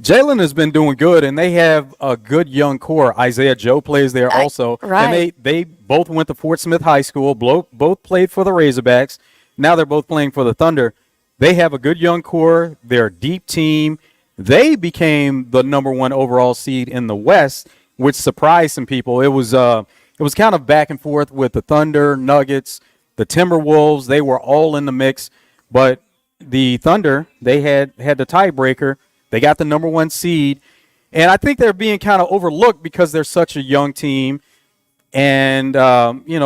Jalen has been doing good, and they have a good young core. Isaiah Joe plays there also. Right. And they both went to Fort Smith High School, both played for the Razorbacks. Now they're both playing for the Thunder. They have a good young core. They're a deep team. They became the number 1 overall seed in the West, which surprised some people. It was kind of back and forth with the Thunder, Nuggets, the Timberwolves. They were all in the mix, but the Thunder, they had the tiebreaker. They got the number 1 seed, and I think they're being kind of overlooked because they're such a young team, and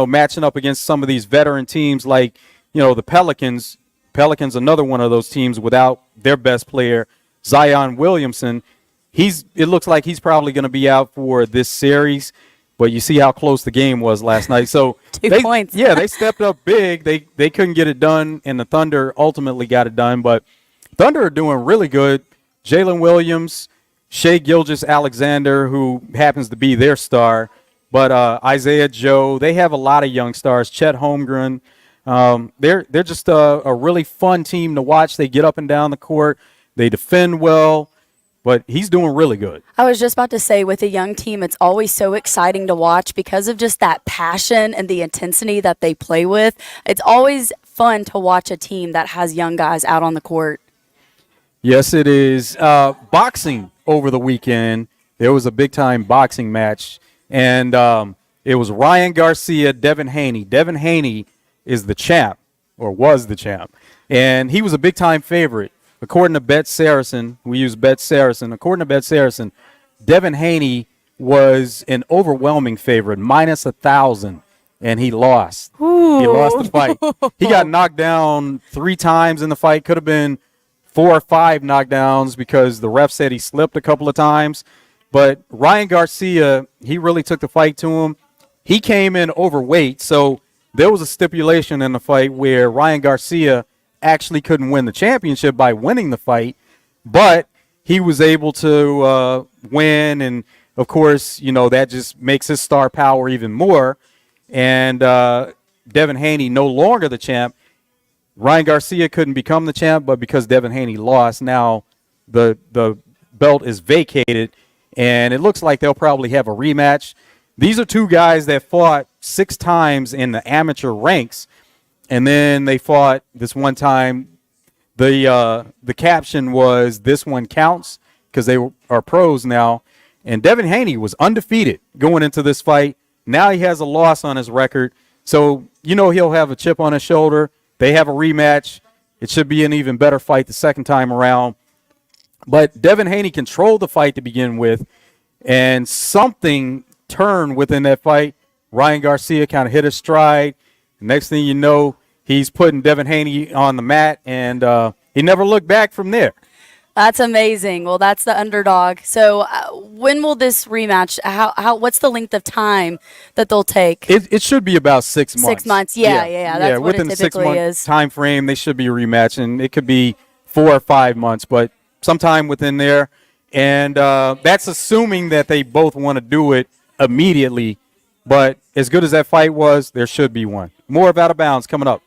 matching up against some of these veteran teams like the Pelicans. Pelicans, another one of those teams without their best player, Zion Williamson. It looks like he's probably going to be out for this series, but you see how close the game was last night. So 2 points. Yeah, they stepped up big. They couldn't get it done, and the Thunder ultimately got it done. But Thunder are doing really good. Jalen Williams, Shai Gilgeous-Alexander, who happens to be their star, but Isaiah Joe. They have a lot of young stars. Chet Holmgren. They're just a really fun team to watch. They get up and down the court. They defend well, but he's doing really good. I was just about to say, with a young team, it's always so exciting to watch because of just that passion and the intensity that they play with. It's always fun to watch a team that has young guys out on the court. Yes, it is. Boxing over the weekend. there was a big-time boxing match, and it was Ryan Garcia, Devin Haney. Devin Haney is the champ, or was the champ, and he was a big-time favorite. According to Bet Saracen, we use Bet Saracen. According to Bet Saracen, Devin Haney was an overwhelming favorite, minus 1,000, and he lost. He lost the fight. He got knocked down 3 times in the fight. Could have been 4 or 5 knockdowns because the ref said he slipped a couple of times. But Ryan Garcia, he really took the fight to him. He came in overweight, so there was a stipulation in the fight where Ryan Garcia actually couldn't win the championship by winning the fight, but he was able to win, and of course, that just makes his star power even more. And Devin Haney no longer the champ. Ryan Garcia couldn't become the champ, but because Devin Haney lost, now the belt is vacated, and it looks like they'll probably have a rematch. These are 2 guys that fought 6 times in the amateur ranks, and then they fought this one time. The caption was, "This one counts," because they are pros now. And Devin Haney was undefeated going into this fight. Now he has a loss on his record. So, he'll have a chip on his shoulder. They have a rematch. It should be an even better fight the second time around. But Devin Haney controlled the fight to begin with, and something turned within that fight. Ryan Garcia kind of hit his stride. Next thing you know, he's putting Devin Haney on the mat, and he never looked back from there. That's amazing. Well, that's the underdog. So, when will this rematch? What's the length of time that they'll take? It should be about 6 months. 6 months. Yeah. That's what within it the typically 6 month is. time frame, they should be a rematch, and it could be 4 or 5 months, but sometime within there. And that's assuming that they both want to do it immediately. But as good as that fight was, there should be one. More of Out of Bounds coming up.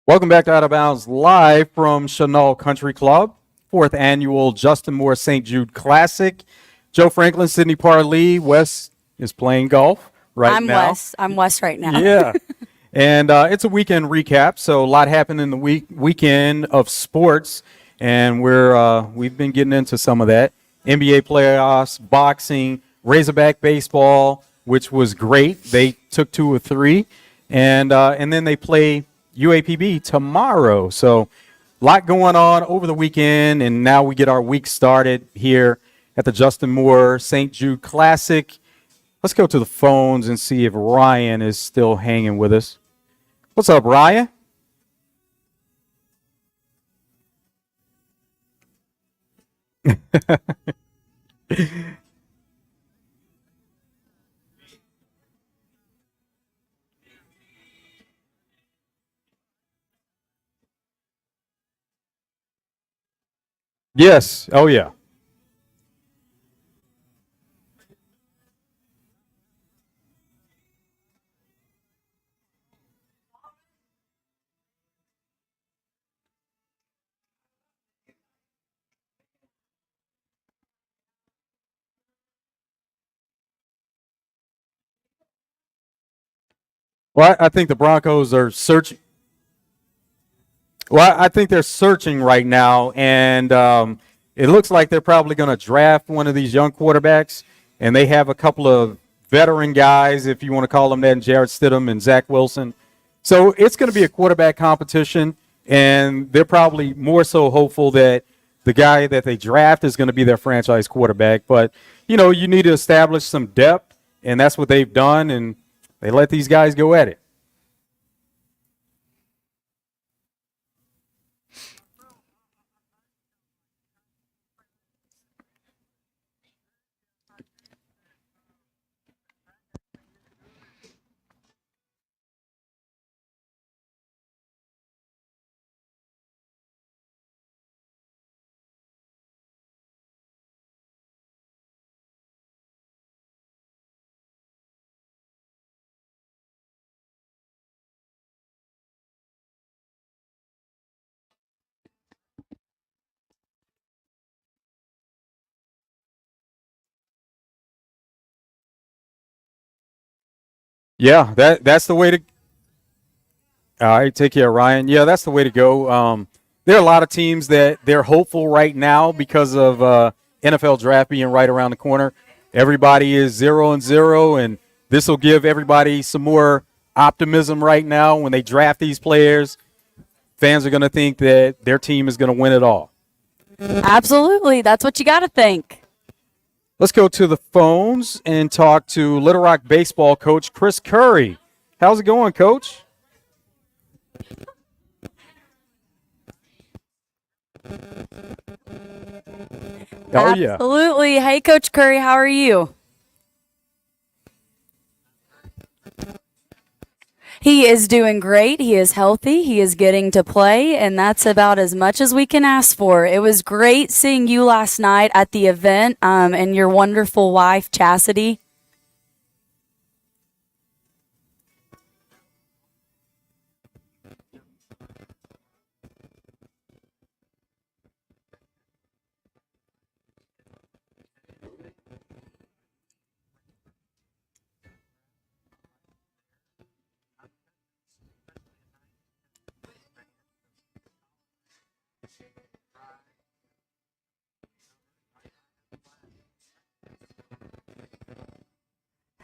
Welcome back to Out of Bounds live from Chenal Country Club, fourth annual Justin Moore St. Jude Classic. Joe Franklin, Sydney Parlee, Wes is playing golf right I'm now. Wess. I'm Wess right now. Yeah. And it's a weekend recap, so a lot happened in the weekend of sports, and we've been getting into some of that. NBA playoffs, boxing, Razorback baseball, which was great. They took 2 or 3, and then they play UAPB tomorrow. So a lot going on over the weekend, and now we get our week started here at the Justin Moore St. Jude Classic. Let's go to the phones and see if Ryan is still hanging with us. What's up, Ryan? Yes. Oh, yeah. Well, I think the Broncos are searching. Well, I think they're searching right now, and it looks like they're probably going to draft one of these young quarterbacks, and they have a couple of veteran guys, if you want to call them that, and Jarrett Stidham and Zach Wilson. So it's going to be a quarterback competition, and they're probably more so hopeful that the guy that they draft is going to be their franchise quarterback. But, you need to establish some depth, and that's what they've done, and they let these guys go at it. Yeah, that's the way to. All right, take care, Ryan. Yeah, that's the way to go. There are a lot of teams that they're hopeful right now because of NFL draft being right around the corner. Everybody is 0-0, and this will give everybody some more optimism right now when they draft these players. Fans are going to think that their team is going to win it all. Absolutely. That's what you got to think. Let's go to the phones and talk to Little Rock baseball coach Chris Curry. How's it going, Coach? Oh yeah. Absolutely. Hey, Coach Curry, how are you? He is doing great. He is healthy. He is getting to play, and that's about as much as we can ask for. It was great seeing you last night at the event and your wonderful wife, Chastity.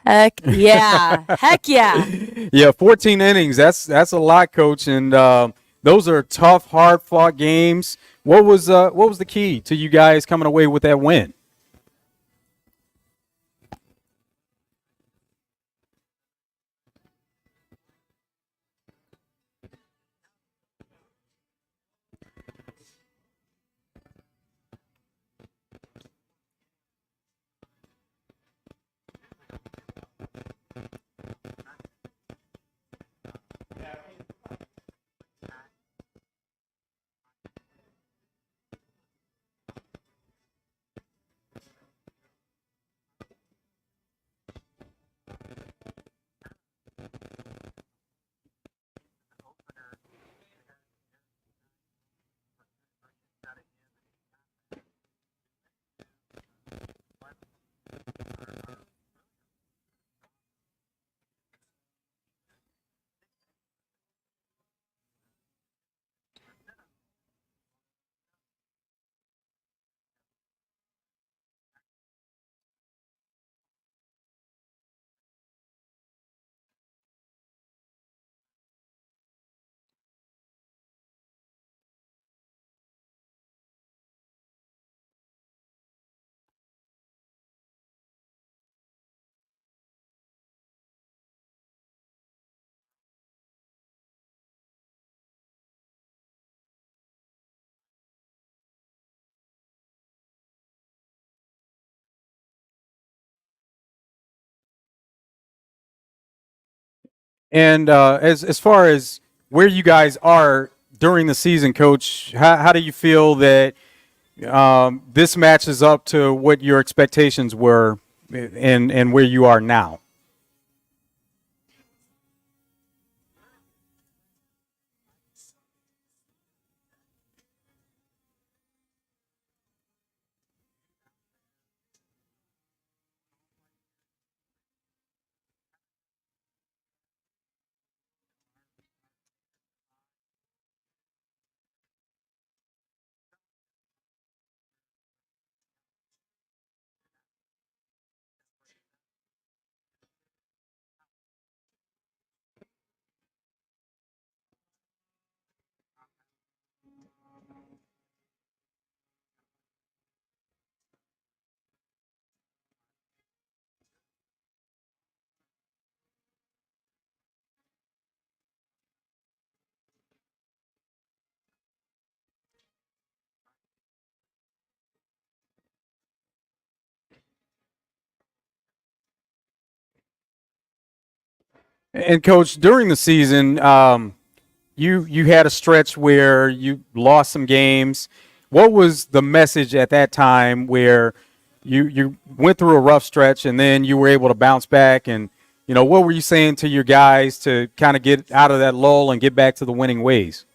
Heck yeah. Heck yeah. Yeah, 14 innings. That's a lot, Coach, and those are tough, hard-fought games. What was the key to you guys coming away with that win? And as far as where you guys are during the season, Coach, how do you feel that this matches up to what your expectations were and where you are now? And Coach, during the season, you had a stretch where you lost some games. What was the message at that time where you went through a rough stretch and then you were able to bounce back? And what were you saying to your guys to kind of get out of that lull and get back to the winning ways?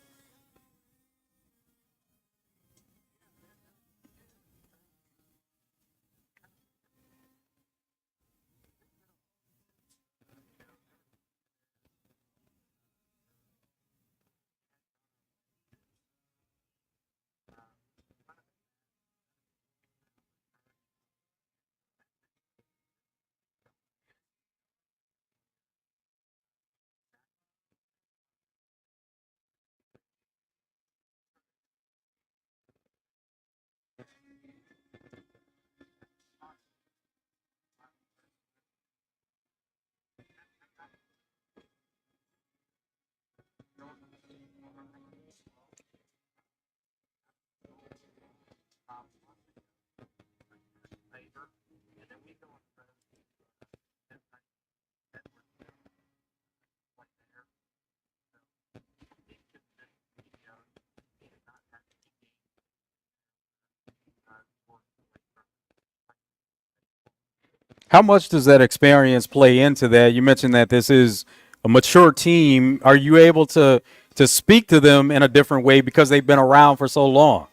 How much does that experience play into that? You mentioned that this is a mature team. Are you able to speak to them in a different way because they've been around for so long?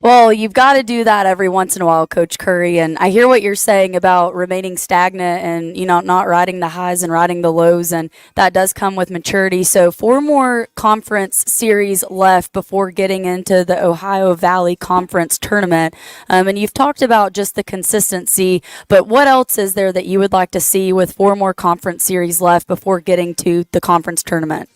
Well, you've got to do that every once in a while, Coach Curry. And I hear what you're saying about remaining stagnant and, not riding the highs and riding the lows. And that does come with maturity. So, four more conference series left before getting into the Ohio Valley Conference tournament. And you've talked about just the consistency, but what else is there that you would like to see with four more conference series left before getting to the conference tournament?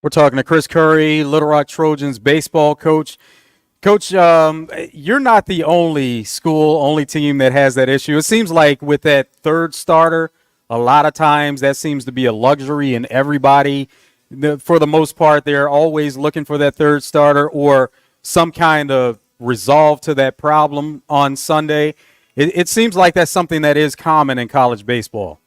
We're talking to Chris Curry, Little Rock Trojans baseball coach. Coach, you're not the only school, only team that has that issue. It seems like with that third starter, a lot of times that seems to be a luxury, and everybody, for the most part, they're always looking for that third starter or some kind of resolve to that problem on Sunday. It seems like that's something that is common in college baseball.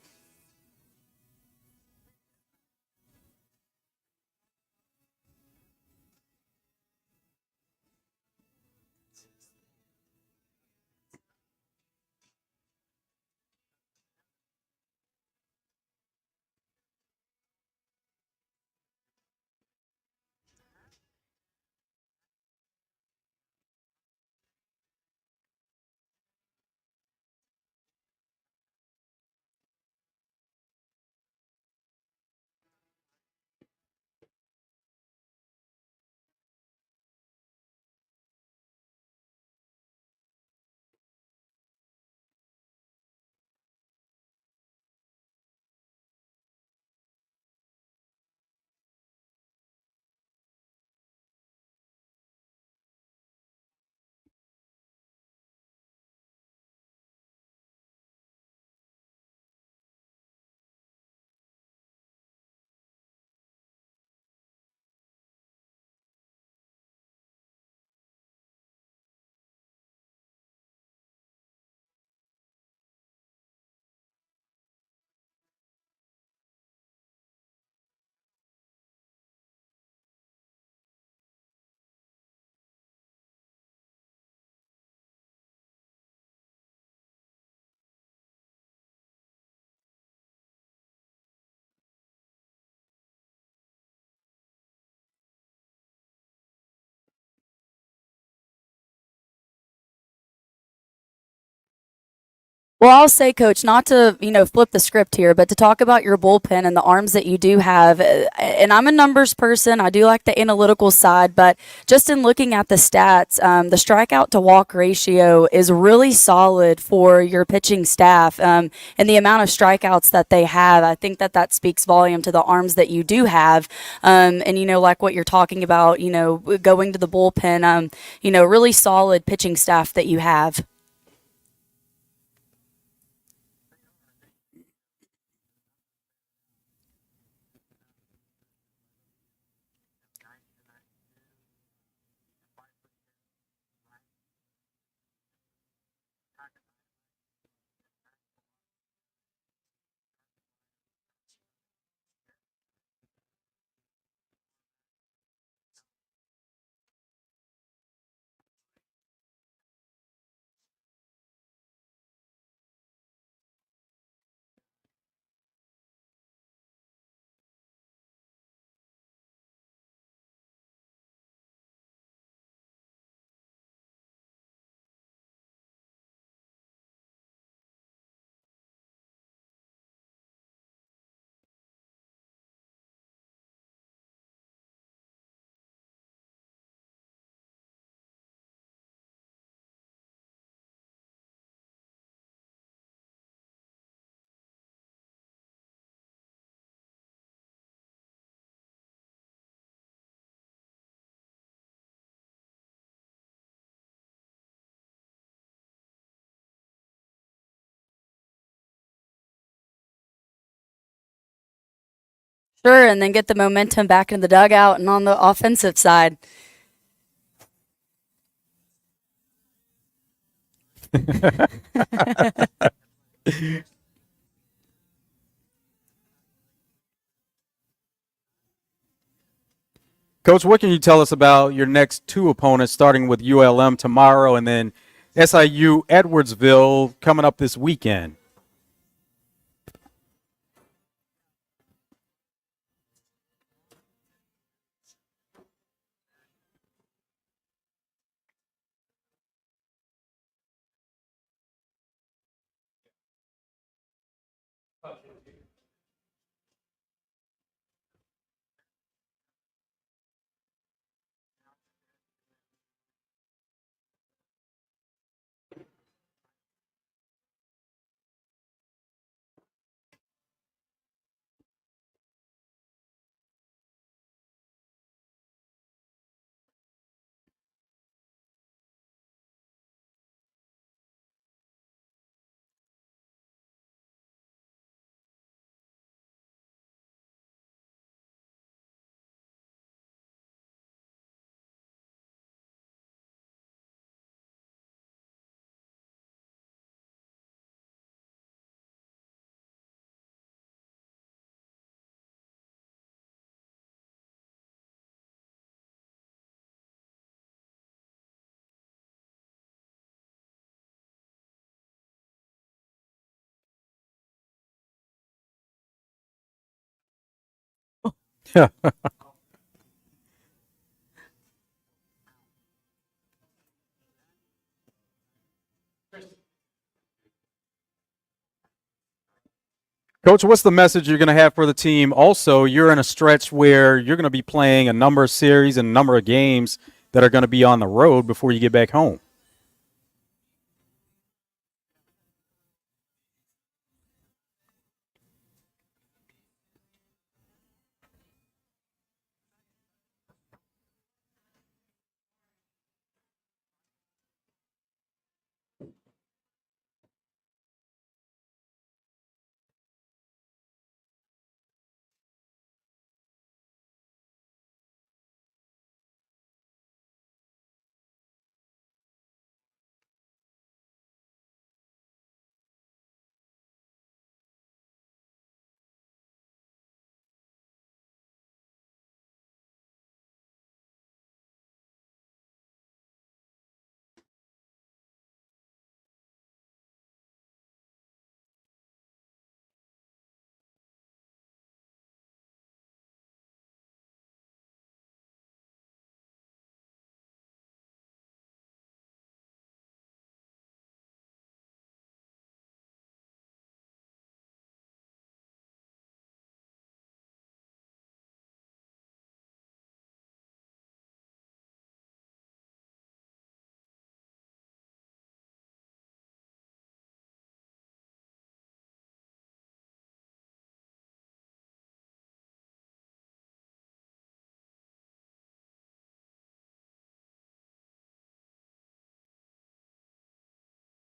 Well, I'll say, Coach, not to flip the script here, but to talk about your bullpen and the arms that you do have. And I'm a numbers person. I do like the analytical side, but just in looking at the stats, the strikeout to walk ratio is really solid for your pitching staff, and the amount of strikeouts that they have. I think that that speaks volume to the arms that you do have, and like what you're talking about, going to the bullpen, really solid pitching staff that you have. Sure, and then get the momentum back in the dugout and on the offensive side. Coach, what can you tell us about your next two opponents, starting with ULM tomorrow and then SIU Edwardsville coming up this weekend? Coach, what's the message you're going to have for the team? Also, you're in a stretch where you're going to be playing a number of series and a number of games that are going to be on the road before you get back home.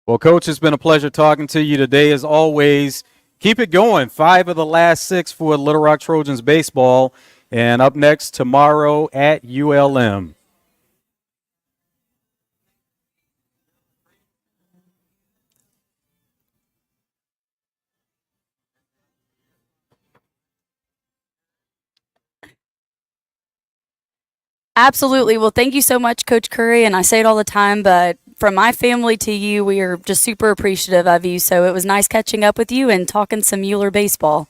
Well, Coach, it's been a pleasure talking to you today, as always. Keep it going. 5 of the last 6 for Little Rock Trojans baseball. And up next tomorrow at ULM. Absolutely. Well, thank you so much, Coach Curry. And I say it all the time, but from my family to you, we are just super appreciative of you. So it was nice catching up with you and talking some Mueller baseball.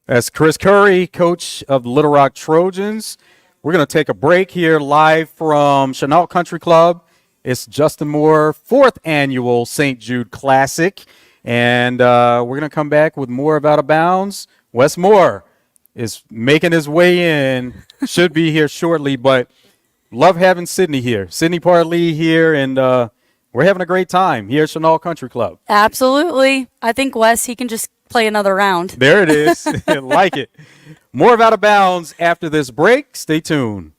That's Chris Curry, coach of the Little Rock Trojans. We're going to take a break here live from Chenal Country Club. It's Justin Moore, 4th annual St. Jude Classic. And we're going to come back with more of Out of Bounds. Wess Moore is making his way in, should be here shortly, but love having Sydney here. Sydney Parlee here, and we're having a great time here at Chenal Country Club. Absolutely. I think Wes, he can just play another round. There it is. Like it. More of Out of Bounds after this break. Stay tuned.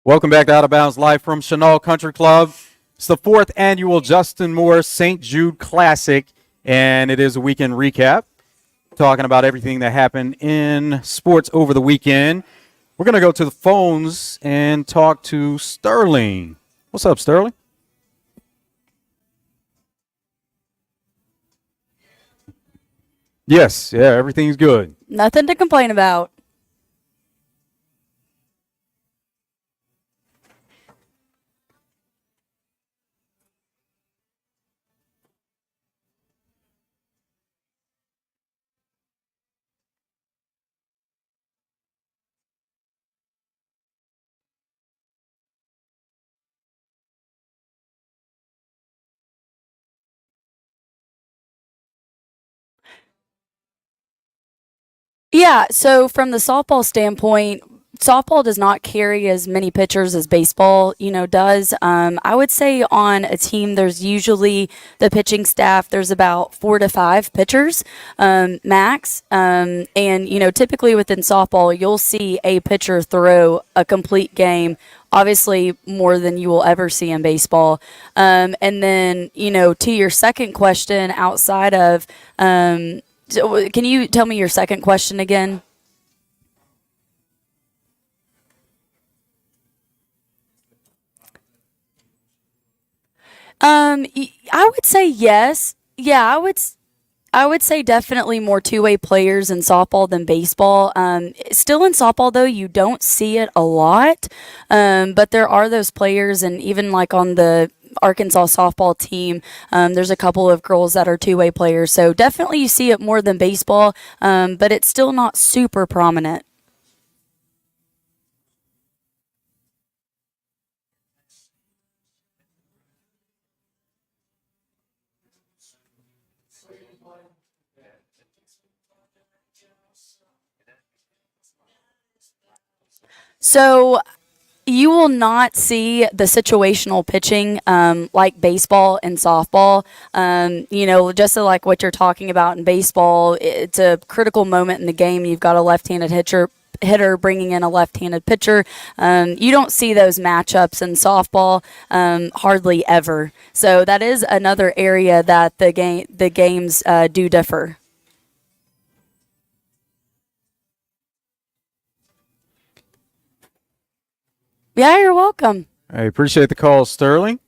Welcome back to Out of Bounds live from Chenal Country Club. It's the 4th annual Justin Moore St. Jude Classic, and it is a weekend recap, talking about everything that happened in sports over the weekend. We're going to go to the phones and talk to Sterling. What's up, Sterling? Yes, yeah, everything's good. Nothing to complain about. Yeah, so from the softball standpoint, softball does not carry as many pitchers as baseball, does. I would say on a team, there's usually the pitching staff. There's about 4 to 5 pitchers, max. And typically within softball, you'll see a pitcher throw a complete game. Obviously, more than you will ever see in baseball. And then, to your second question, outside of so can you tell me your second question again? I would say yes. Yeah, I would say definitely more two-way players in softball than baseball. Still in softball though, you don't see it a lot. But there are those players, and even like on the Arkansas softball team, there's a couple of girls that are two-way players. So definitely you see it more than baseball, but it's still not super prominent. So you will not see the situational pitching like baseball and softball. Just like what you're talking about in baseball, it's a critical moment in the game. You've got a left-handed hitter bringing in a left-handed pitcher. You don't see those matchups in softball hardly ever. So that is another area that the games do differ. Yeah, you're welcome. I appreciate the call, Sterling.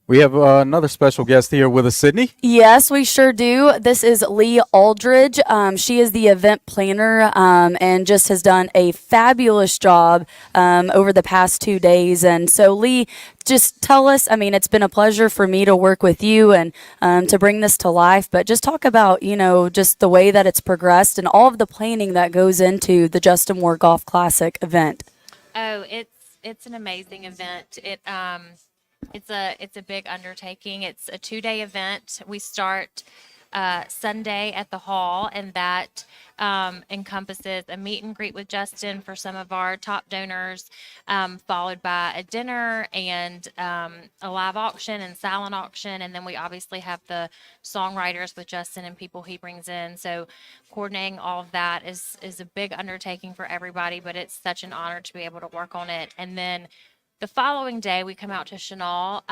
We have another special guest here with us, Sydney. Yes, we sure do. This is Lee Aldridge. She is the event planner and just has done a fabulous job over the past 2 days. And so, Lee, just tell us, it's been a pleasure for me to work with you and to bring this to life, but just talk about, just the way that it's progressed and all of the planning that goes into the Justin Moore Golf Classic event. Oh, it's an amazing event. It's a big undertaking. It's a 2-day event. We start Sunday at the hall, and that encompasses a meet and greet with Justin for some of our top donors, followed by a dinner and a live auction and silent auction. And then we obviously have the songwriters with Justin and people he brings in. So coordinating all of that is a big undertaking for everybody, but it's such an honor to be able to work on it. And then the following day, we come out to Chenal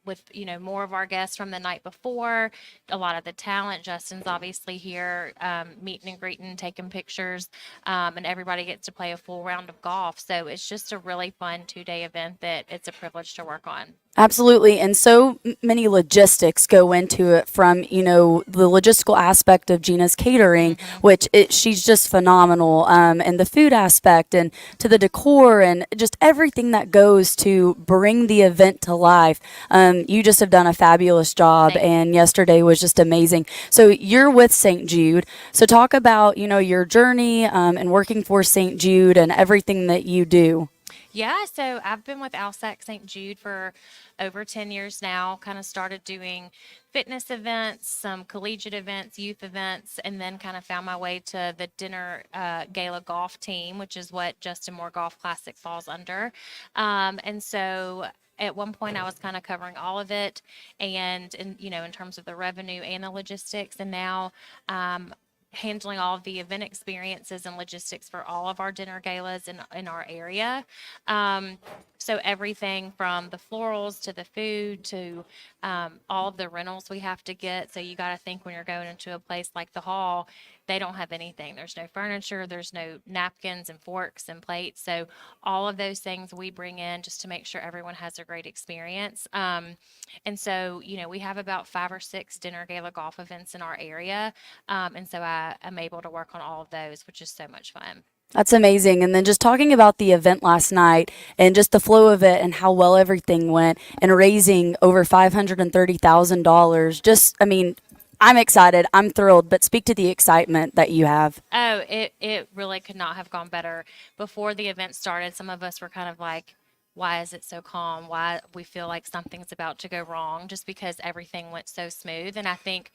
with more of our guests from the night before. A lot of the talent. Justin's obviously here, meeting and greeting, taking pictures, and everybody gets to play a full round of golf. So it's just a really fun 2-day event that it's a privilege to work on. Absolutely. And so many logistics go into it, from, the logistical aspect of Gina's catering, which she's just phenomenal, and the food aspect, and to the decor and just everything that goes to bring the event to life. You just have done a fabulous job, and yesterday was just amazing. So you're with St. Jude. So talk about, your journey and working for St. Jude and everything that you do. Yeah, so I've been with ALSAC St. Jude for over 10 years now. Kind of started doing fitness events, some collegiate events, youth events, and then kind of found my way to the dinner gala golf team, which is what Justin Moore Golf Classic falls under. And so at one point I was kind of covering all of it, and in terms of the revenue and the logistics, and now handling all of the event experiences and logistics for all of our dinner galas in our area. So everything from the florals to the food to all of the rentals we have to get. So you got to think when you're going into a place like the hall, they don't have anything. There's no furniture, there's no napkins and forks and plates. So all of those things we bring in just to make sure everyone has a great experience. And so, we have about 5 or 6 dinner gala golf events in our area. And so I am able to work on all of those, which is so much fun. That's amazing. And then just talking about the event last night and just the flow of it and how well everything went and raising over $530,000. I'm excited. I'm thrilled, but speak to the excitement that you have. Oh, it really could not have gone better. Before the event started, some of us were kind of like, why is it so calm? Why we feel like something's about to go wrong, just because everything went so smooth. And I think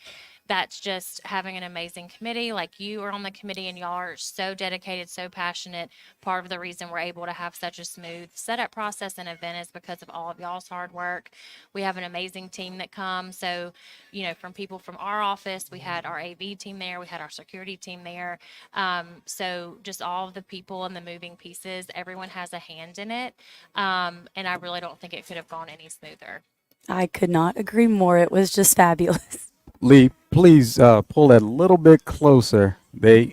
that's just having an amazing committee. Like, you are on the committee and y'all are so dedicated, so passionate. Part of the reason we're able to have such a smooth setup process and event is because of all of y'all's hard work. We have an amazing team that comes. So, from people from our office, we had our AV team there, we had our security team there. So just all of the people and the moving pieces, everyone has a hand in it. And I really don't think it could have gone any smoother. I could not agree more. It was just fabulous. Lee, please pull that a little bit closer. They're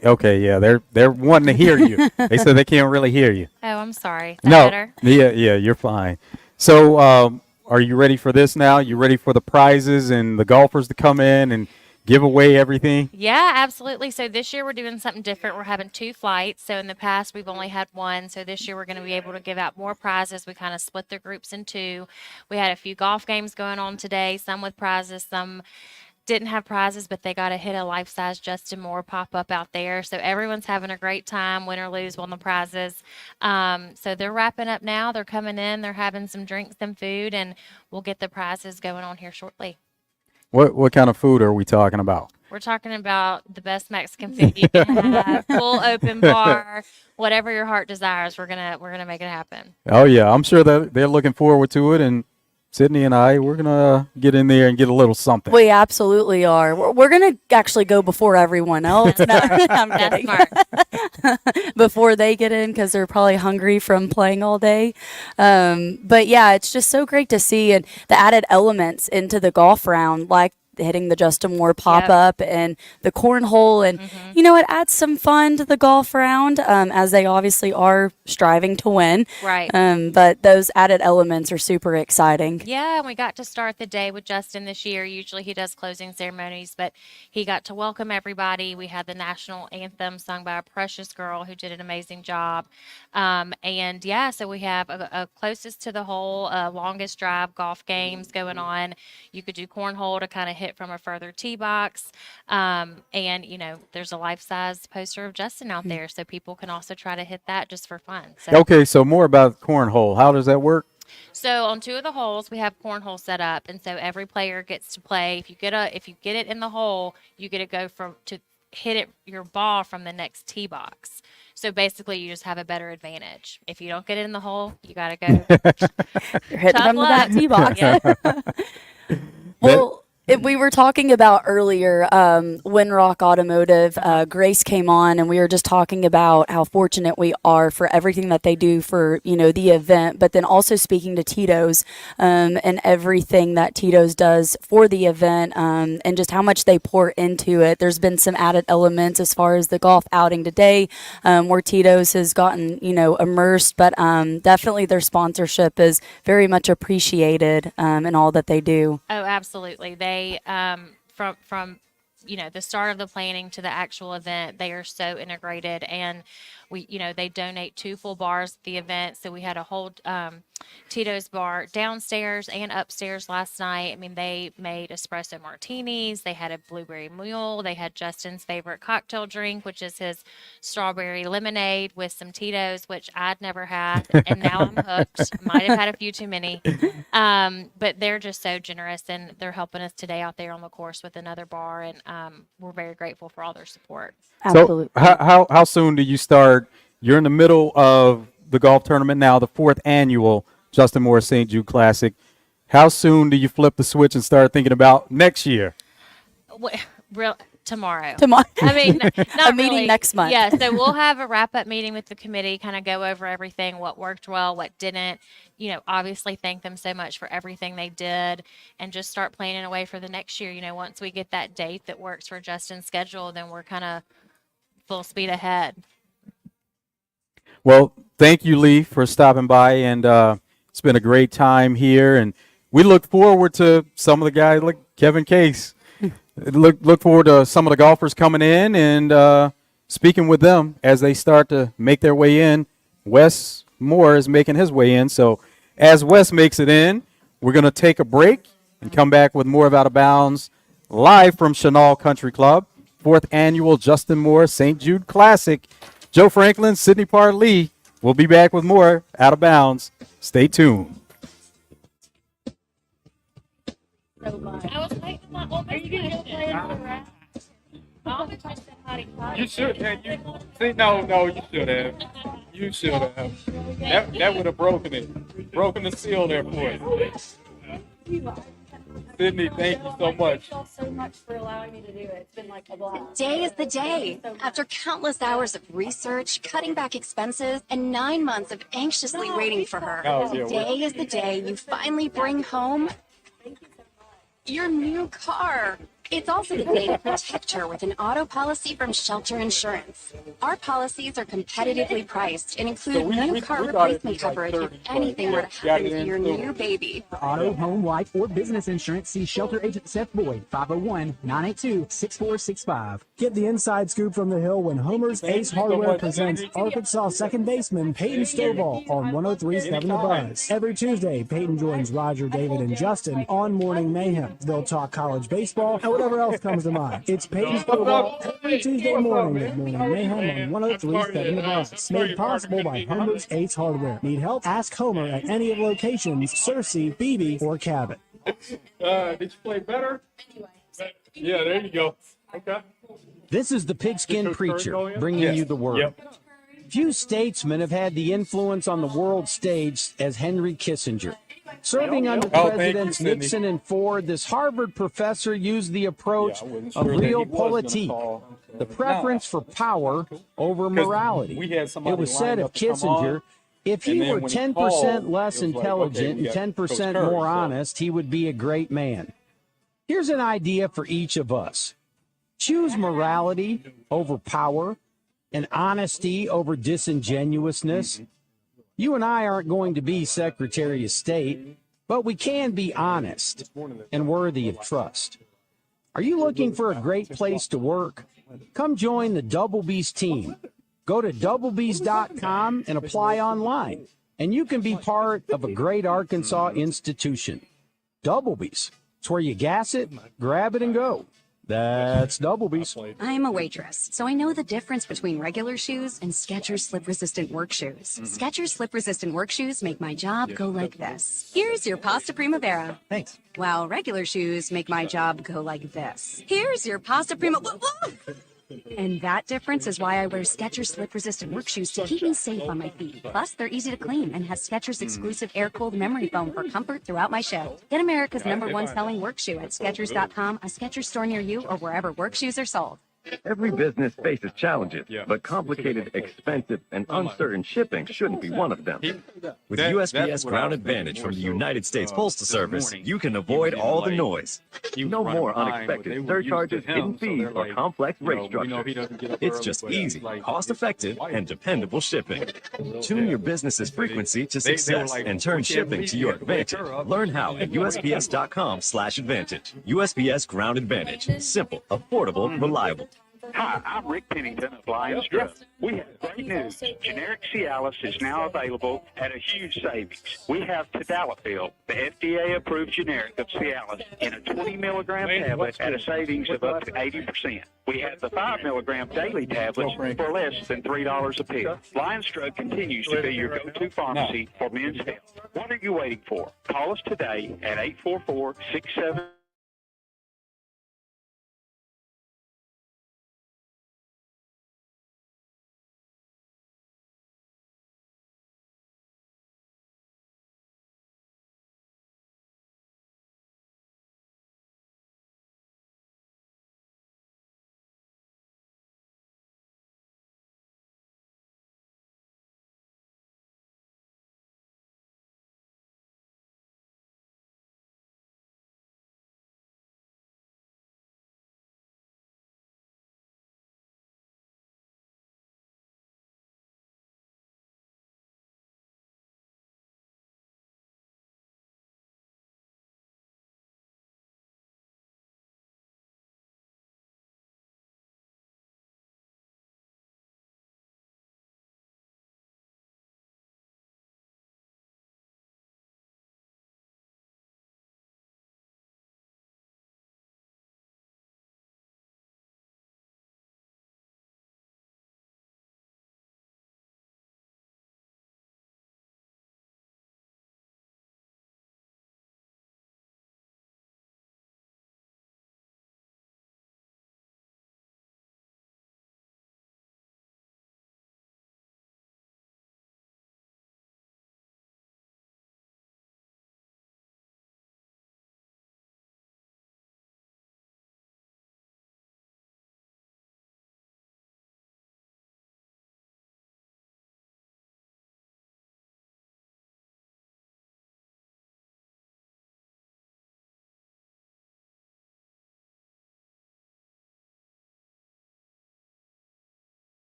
wanting to hear you. They said they can't really hear you. Oh, I'm sorry. Is that No, better? yeah, you're fine. So, are you ready for this now? You ready for the prizes and the golfers to come in and give away everything? Yeah, absolutely. So this year we're doing something different. We're having 2 flights. So in the past we've only had one. So this year we're going to be able to give out more prizes. We kind of split the groups in 2. We had a few golf games going on today, some with prizes, some didn't have prizes, but they got to hit a life-size Justin Moore pop-up out there. So everyone's having a great time, win or lose, won the prizes. So they're wrapping up now. They're coming in. They're having some drinks and food, and we'll get the prizes going on here shortly. What kind of food are we talking about? We're talking about the best Mexican food you can have, full open bar, whatever your heart desires. We're gonna make it happen. Oh yeah, I'm sure that they're looking forward to it, and Sydney and we're gonna get in there and get a little something. We absolutely are. We're going to actually go before everyone else. No, I'm That's kidding. smart. Before they get in, because they're probably hungry from playing all day. But yeah, it's just so great to see and the added elements into the golf round, like hitting the Justin Moore pop-up and the cornhole. And, it adds some fun to the golf round, as they obviously are striving to win. Right. But those added elements are super exciting. Yeah, and we got to start the day with Justin this year. Usually he does closing ceremonies, but he got to welcome everybody. We had the national anthem sung by a precious girl who did an amazing job. And yeah, so we have a closest to the hole, longest drive golf games going on. You could do cornhole to kind of hit from a further tee box. And, there's a life-size poster of Justin out there, so people can also try to hit that just for fun. So, Okay, so more about cornhole. How does that work? So on 2 of the holes, we have cornhole set up, and so every player gets to play. If you get it in the hole, you get to go to hit your ball from the next tee box. So basically, you just have a better advantage. If you don't get it in the hole, you got to go. You're hitting Tough from the back luck. tee box. Yeah. Well, we were talking about earlier, Winrock Automotive, Grace came on and we were just talking about how fortunate we are for everything that they do for, the event, but then also speaking to Tito's, and everything that Tito's does for the event, and just how much they pour into it. There's been some added elements as far as the golf outing today, where Tito's has gotten, immersed, but, definitely their sponsorship is very much appreciated, in all that they do. Oh, absolutely. They from the start of the planning to the actual event, they are so integrated, and they donate 2 full bars at the event. So we had a whole Tito's bar downstairs and upstairs last night. I mean, they made espresso martinis. They had a blueberry mule. They had Justin's favorite cocktail drink, which is his strawberry lemonade with some Tito's, which I'd never had. And now I'm hooked. Might have had a few too many. But they're just so generous, and they're helping us today out there on the course with another bar. And we're very grateful for all their support. Absolutely. So how soon do you start? You're in the middle of the golf tournament now, the 4th annual Justin Moore St. Jude Classic. How soon do you flip the switch and start thinking about next year? tomorrow. Tomorrow. I mean, not A meeting really. next month. Yeah, so we'll have a wrap-up meeting with the committee, kind of go over everything, what worked well, what didn't. Obviously thank them so much for everything they did, and just start planning away for the next year. Once we get that date that works for Justin's schedule, then we're kind of full speed ahead. Well, thank you, Lee, for stopping by, and it's been a great time here, and we look forward to some of the guys like Kevin Case. Look forward to some of the golfers coming in and speaking with them as they start to make their way in. Wes Moore is making his way in, so as Wes makes it in, we're going to take a break and come back with more of Out of Bounds live from Chenal Country Club, 4th Annual Justin Moore St. Jude Classic. Joe Franklin, Sidney Parr Lee. We'll be back with more Out of Bounds. Stay tuned. I was waiting for my old Are you going to go play in the rack? You should have. You should have. You should have. That would have broken it. Broken the seal there for you. Sydney, thank you so much. Thank you all so much for allowing me to do it. It's been like a blast. Today is the day. After countless hours of research, cutting back expenses, and 9 months of anxiously waiting for her, today is the day you finally bring home your new car. It's also the day to protect her with an auto policy from Shelter Insurance. Our policies are competitively priced and include new car replacement coverage if anything were to happen to your new baby. Auto, home, life, or business insurance, see Shelter Agent Seth Boyd, 501-982-6465. Get the inside scoop from the Hill when Homer's Ace Hardware presents Arkansas second baseman Peyton Stovall on 103.7 The Buzz. Every Tuesday, Peyton joins Roger, David, and Justin on Morning Mayhem. They'll talk college baseball and whatever else comes to mind. It's Peyton Stovall every Tuesday morning with Morning Mayhem on 103.7 The Buzz. Made possible by Homer's Ace Hardware. Need help? Ask Homer at any of locations, Searcy, Beebe, or Cabot. Did you play better? Yeah, there you go. Okay. This is the Pigskin Preacher bringing you the word. Yep. Few statesmen have had the influence on the world stage as Henry Kissinger. Serving under Presidents Nixon and Ford, this Harvard professor used the approach of realpolitik, the preference for power over morality. It was said of Kissinger, if he were 10% less intelligent and 10% more honest, he would be a great man. Here's an idea for each of us. Choose morality over power and honesty over disingenuousness. You and I aren't going to be Secretary of State, but we can be honest and worthy of trust. Are you looking for a great place to work? Come join the Double B's team. Go to doublebees.com and apply online, and you can be part of a great Arkansas institution. Double B's. It's where you gas it, grab it, and go. That's Double B's. I'm a waitress, so I know the difference between regular shoes and Skechers slip-resistant work shoes. Skechers slip-resistant work shoes make my job go like this. Here's your pasta primavera. Thanks. While regular shoes make my job go like this. Here's your pasta primavera. And that difference is why I wear Skechers slip-resistant work shoes to keep me safe on my feet. Plus, they're easy to clean and has Skechers exclusive air-cooled memory foam for comfort throughout my shift. Get America's #1 selling work shoe at Skechers.com, a Skechers store near you, or wherever work shoes are sold. Every business faces challenges, but complicated, expensive, and uncertain shipping shouldn't be one of them. With USPS Ground Advantage from the United States Postal Service, you can avoid all the noise. No more unexpected surcharges, hidden fees, or complex rate structures. It's just easy, cost-effective, and dependable shipping. Tune your business's frequency to success and turn shipping to your advantage. Learn how at USPS.com/advantage. USPS Ground Advantage. Simple, affordable, reliable. Hi, I'm Rick Pennington of Lions Drug. We have great news. Generic Cialis is now available at a huge savings. We have Tadalafil, the FDA-approved generic of Cialis, in a 20-milligram tablet at a savings of up to 80%. We have the 5-milligram daily tablets for less than $3 a pill. Lions Drug continues to be your go-to pharmacy for men's health. What are you waiting for? Call us today at 844-67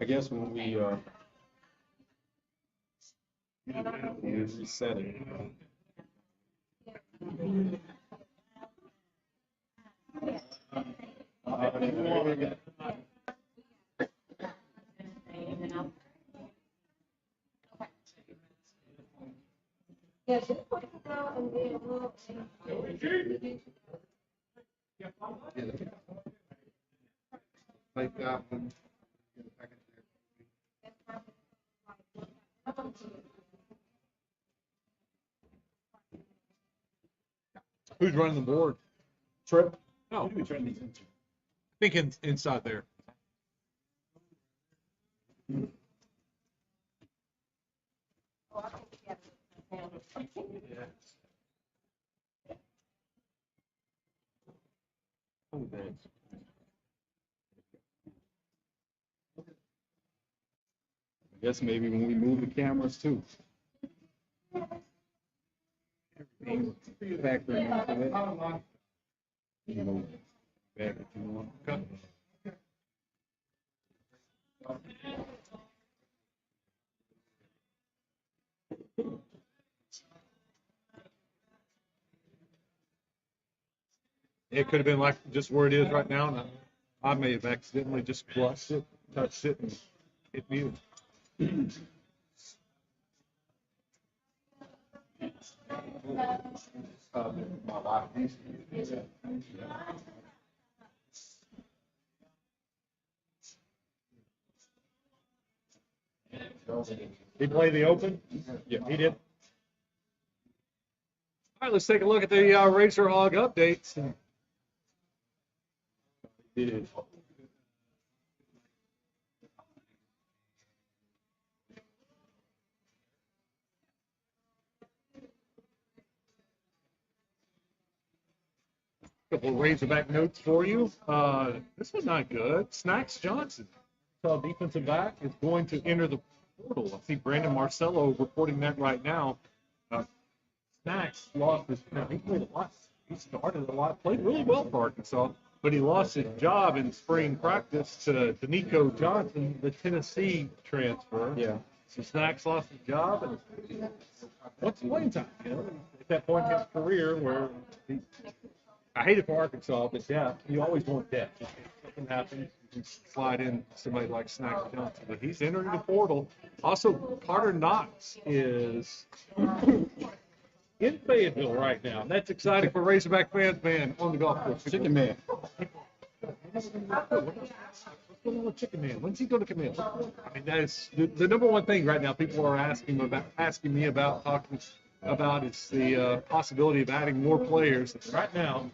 I guess when we reset it. Like that one. Who's running the board? Trip? No, Who do we turn these into? I think inside there. Oh, thanks. I guess maybe when we move the cameras too. Everything factoring into it. You know, back if you want. It could have been like just where it is right now, and I may have accidentally just brushed it, touched it, and hit mute. My life. He played the open? Yeah, he did. All right, let's take a look at the Razor Hog updates. Did. Couple of Razorback notes for you. This was not good. Snacks Johnson, defensive back, is going to enter the portal. I see Brandon Marcello reporting that right now. Snacks lost his. He played a lot. He started a lot. Played really well for Arkansas, but he lost his job in spring practice to Nico Johnson, the Tennessee transfer. Yeah. So Snacks lost his job, and what's playing time? You know, at that point in his career where I hate it for Arkansas, but yeah, you always want depth. If something happens, you can slide in somebody like Snacks Johnson. But he's entering the portal. Also, Carter Knox is in Fayetteville right now. That's exciting for Razorback fans, man, on the golf course. Chicken Man. What's going on with Chicken Man? When's he going to come in? I mean, that is the number one thing right now. People are asking me about, talking about is the possibility of adding more players. Right now,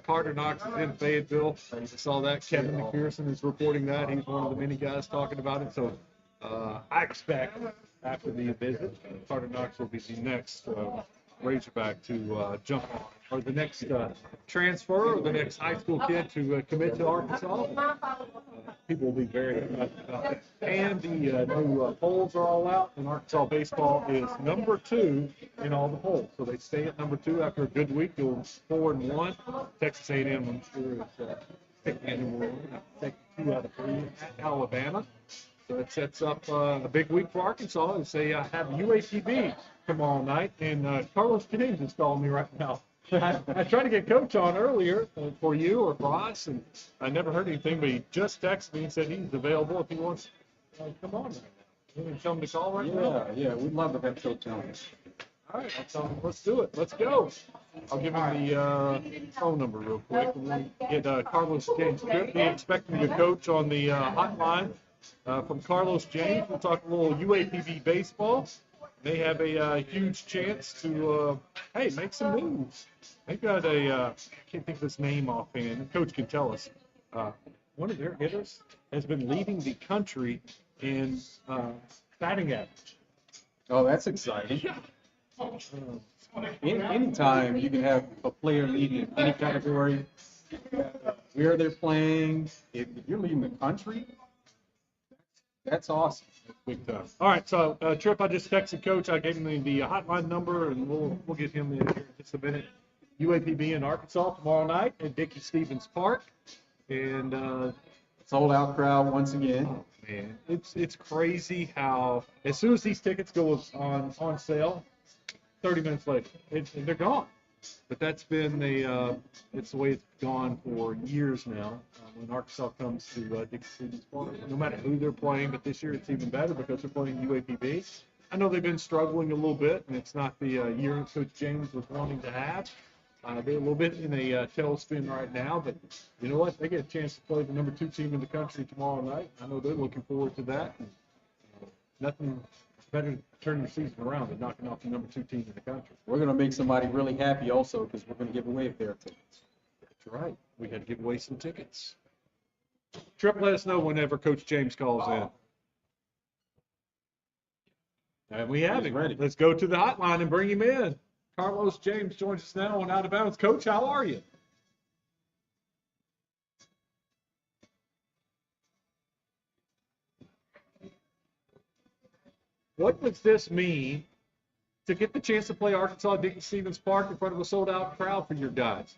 Carter Knox is in Fayetteville. I saw that. Kevin McPherson is reporting that. He's one of the many guys talking about it. So I expect after the visit, Carter Knox will be the next Razorback to jump on, or the next transfer, or the next high school kid to commit to Arkansas. People will be very excited about that. And the new polls are all out, and Arkansas baseball is number 2 in all the polls. So they stay at number 2 after a good week. Go 4-1. Texas A&M, I'm sure, is taking 2 out of 3 at Alabama. So it sets up a big week for Arkansas as they have UAPB tomorrow night. And Carlos James is calling me right now. I tried to get Coach on earlier for you or for us, and I never heard anything, but he just texted me and said he's available if he wants to come on right now. You want to tell him to call right now? Yeah, we'd love to have Coach on. All right, I'll tell him, let's do it. Let's go. I'll give him the phone number real quick, and then get Carlos James. Be expecting the coach on the hotline from Carlos James. We'll talk a little UAPB baseball. They have a huge chance to, make some moves. They've got I can't think of his name offhand. The coach can tell us. One of their hitters has been leading the country in batting average. Oh, that's exciting. Anytime you can have a player leading in any category, where they're playing, if you're leading the country, that's awesome. Big time. All right, so Trip, I just texted Coach. I gave him the hotline number, and we'll get him in here in just a minute. UAPB in Arkansas tomorrow night at Dickey Stevens Park. And Sold out crowd once again. man, it's crazy how as soon as these tickets go on sale, 30 minutes later, they're gone. But that's been it's the way it's gone for years now. When Arkansas comes to Dickey Stevens Park, no matter who they're playing, but this year it's even better because they're playing UAPB. I know they've been struggling a little bit, and it's not the year that Coach James was wanting to have. They're a little bit in a tailspin right now, but you know what? They get a chance to play the number 2 team in the country tomorrow night. I know they're looking forward to that. And, nothing better to turn the season around than knocking off the number 2 team in the country. We're going to make somebody really happy also because we're going to give away a pair of tickets. That's right. We got to give away some tickets. Trip, let us know whenever Coach James calls in. And we have him. Ready. Let's go to the hotline and bring him in. Carlos James joins us now on Out of Bounds. Coach, how are you? What does this mean to get the chance to play Arkansas at Dickey Stevens Park in front of a sold-out crowd for your guys?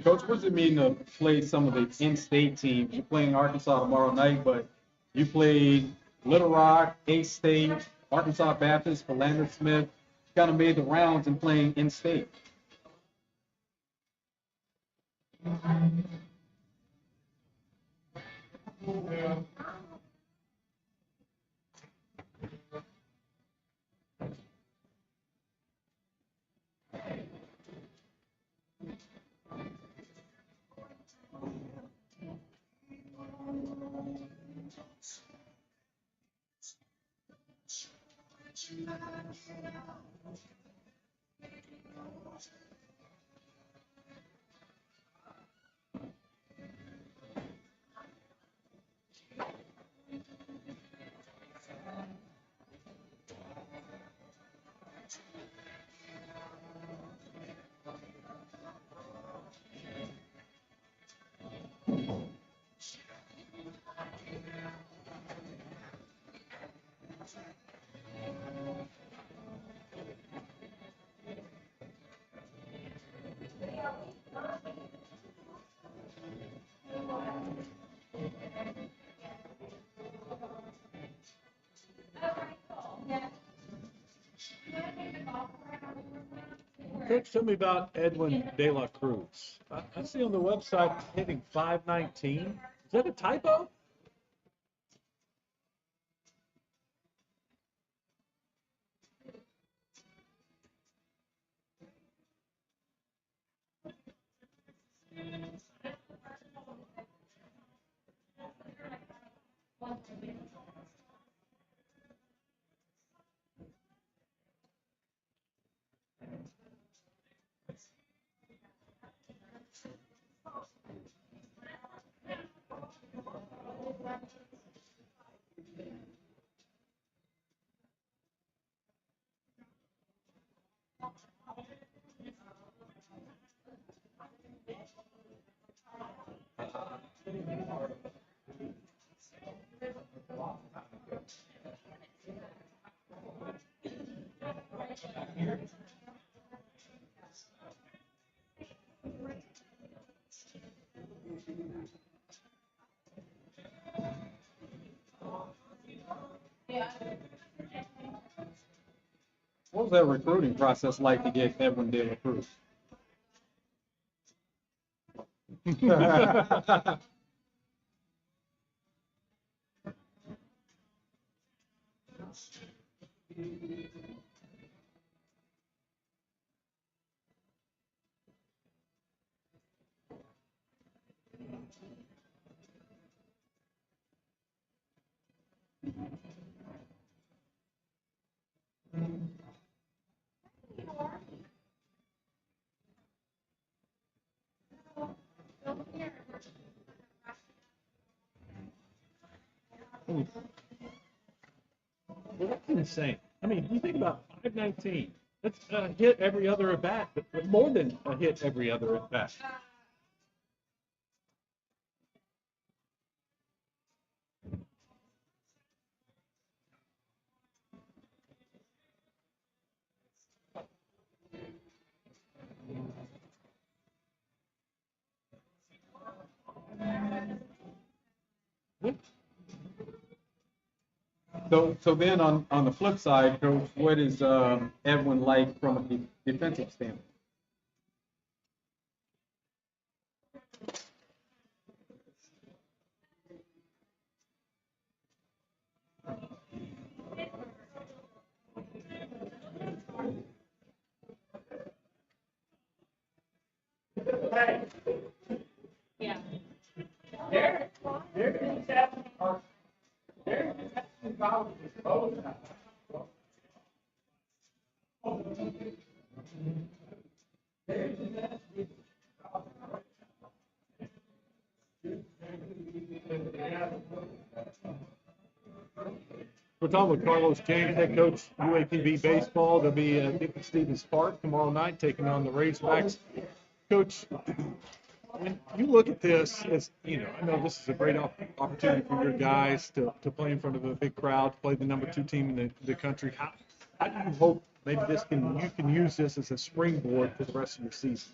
Coach, what does it mean to play some of the in-state teams? You're playing Arkansas tomorrow night, but you played Little Rock, A-State, Arkansas Baptist, Philander Smith, kind of made the rounds in playing in-state. Coach, tell me about Edwin De La Cruz. I see on the website hitting 519. Is that a typo? What was that recruiting process like to get Edwin Dale approved? Well, that's insane. I mean, you think about 519. That's a hit every other at bat, but more than a hit every other at bat. So then on the flip side, Coach, what is Edwin like from a defensive standpoint? We're talking with Carlos James, head coach, UAPB baseball. They'll be at Stevens Park tomorrow night, taking on the Razorbacks. Coach, when you look at this, as you know, I know this is a great opportunity for your guys to play in front of a big crowd, to play the number 2 team in the country. How do you hope maybe you can use this as a springboard for the rest of your season?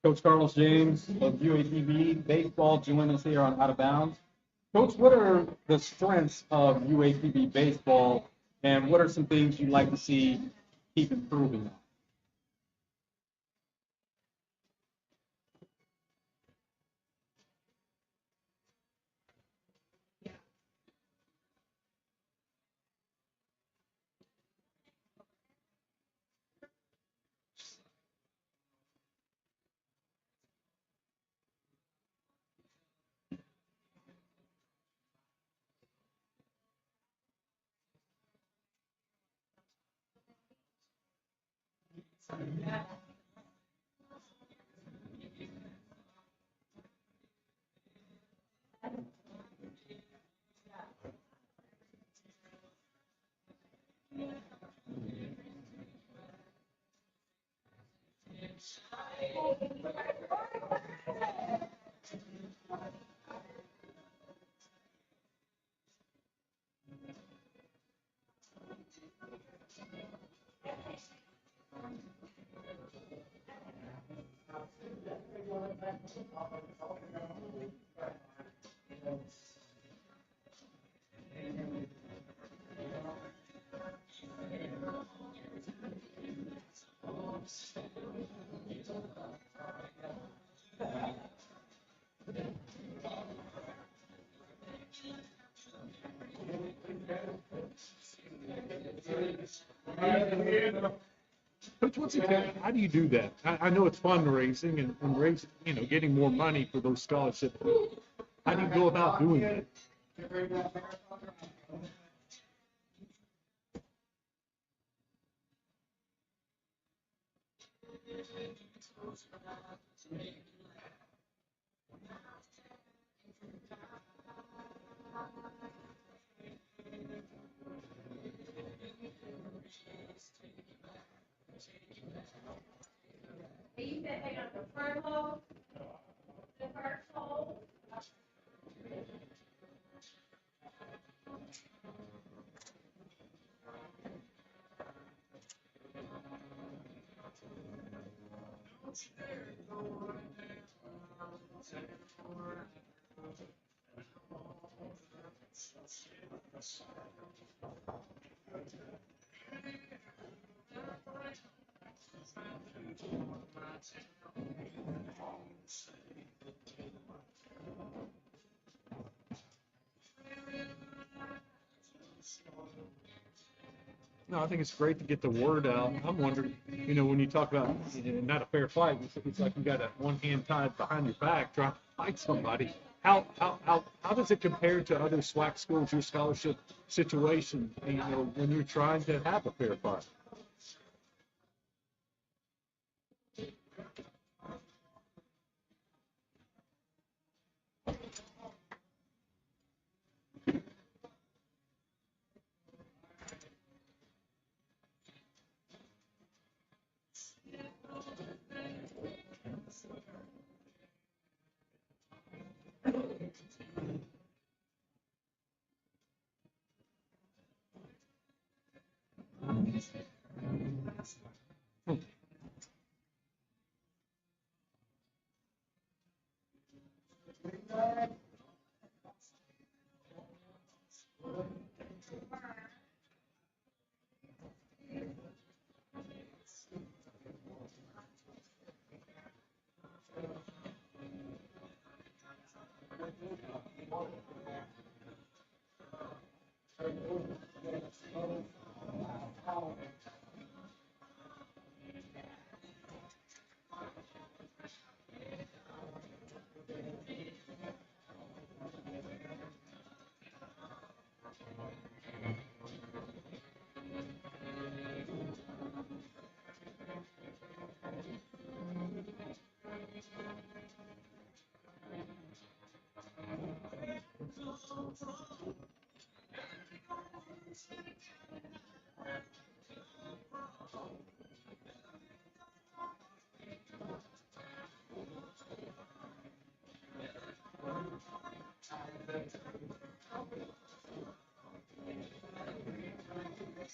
Coach Carlos James of UAPB Baseball joining us here on Out of Bounds. Coach, what are the strengths of UAPB Baseball, and what are some things you'd like to see keep improving on? Coach, how do you do that? I know it's fundraising and raising, getting more money for those scholarships. How do you go about doing that? No, I think it's great to get the word out. I'm wondering, when you talk about not a fair fight, it's like you got one hand tied behind your back trying to fight somebody. How does it compare to other SWAC schools, your scholarship situation, when you're trying to have a fair fight?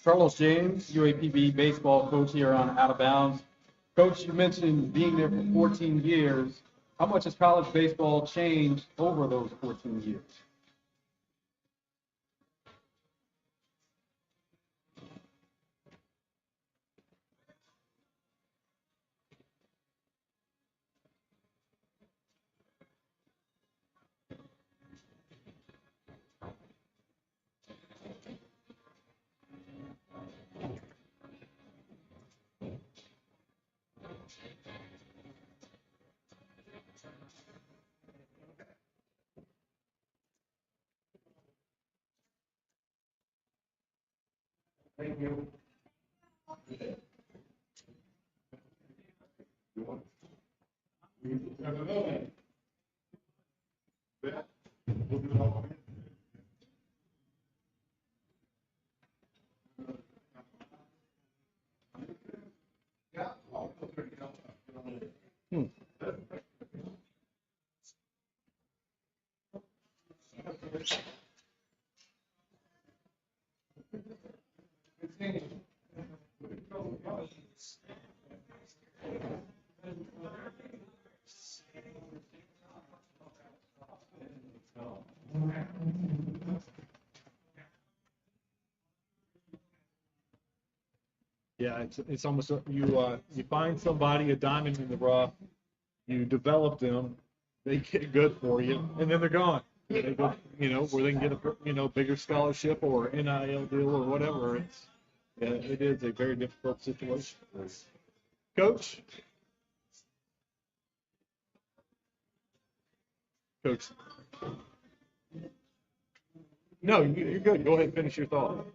Carlos James, UAPB baseball coach here on Out of Bounds. Coach, you mentioned being there for 14 years. How much has college baseball changed over those 14 years? Thank you. Yeah, it's almost you find somebody, a diamond in the rough, you develop them, they get good for you, and then they're gone. They go, where they can get a bigger scholarship or NIL deal or whatever. Yeah, it is a very difficult situation. Coach? Coach? No, you're good. Go ahead and finish your thought.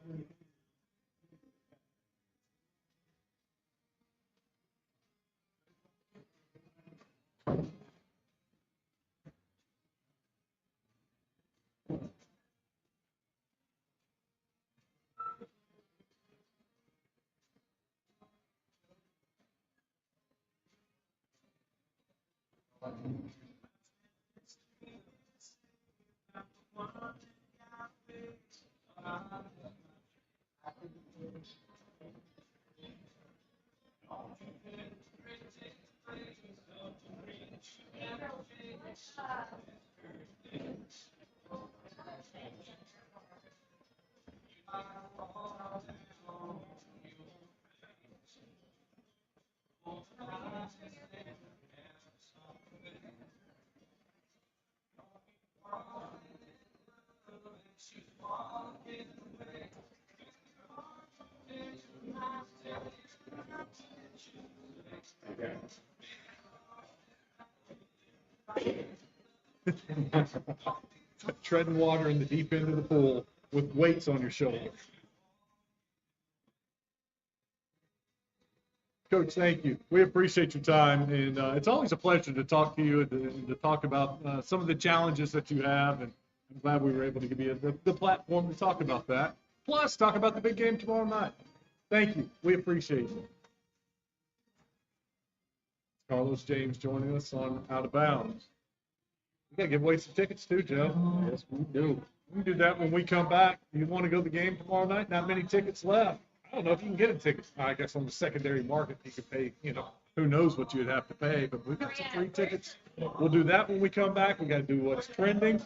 Treading water in the deep end of the pool with weights on your shoulders. Coach, thank you. We appreciate your time, and it's always a pleasure to talk to you and to talk about some of the challenges that you have, and I'm glad we were able to give you the platform to talk about that, plus talk about the big game tomorrow night. Thank you. We appreciate it. Carlos James joining us on Out of Bounds. We got to give away some tickets too, Joe. Yes, we do. We can do that when we come back. You want to go to the game tomorrow night? Not many tickets left. I don't know if you can get a ticket. I guess on the secondary market, you could pay, who knows what you'd have to pay, but we've got some free tickets. We'll do that when we come back. We got to do what's trending.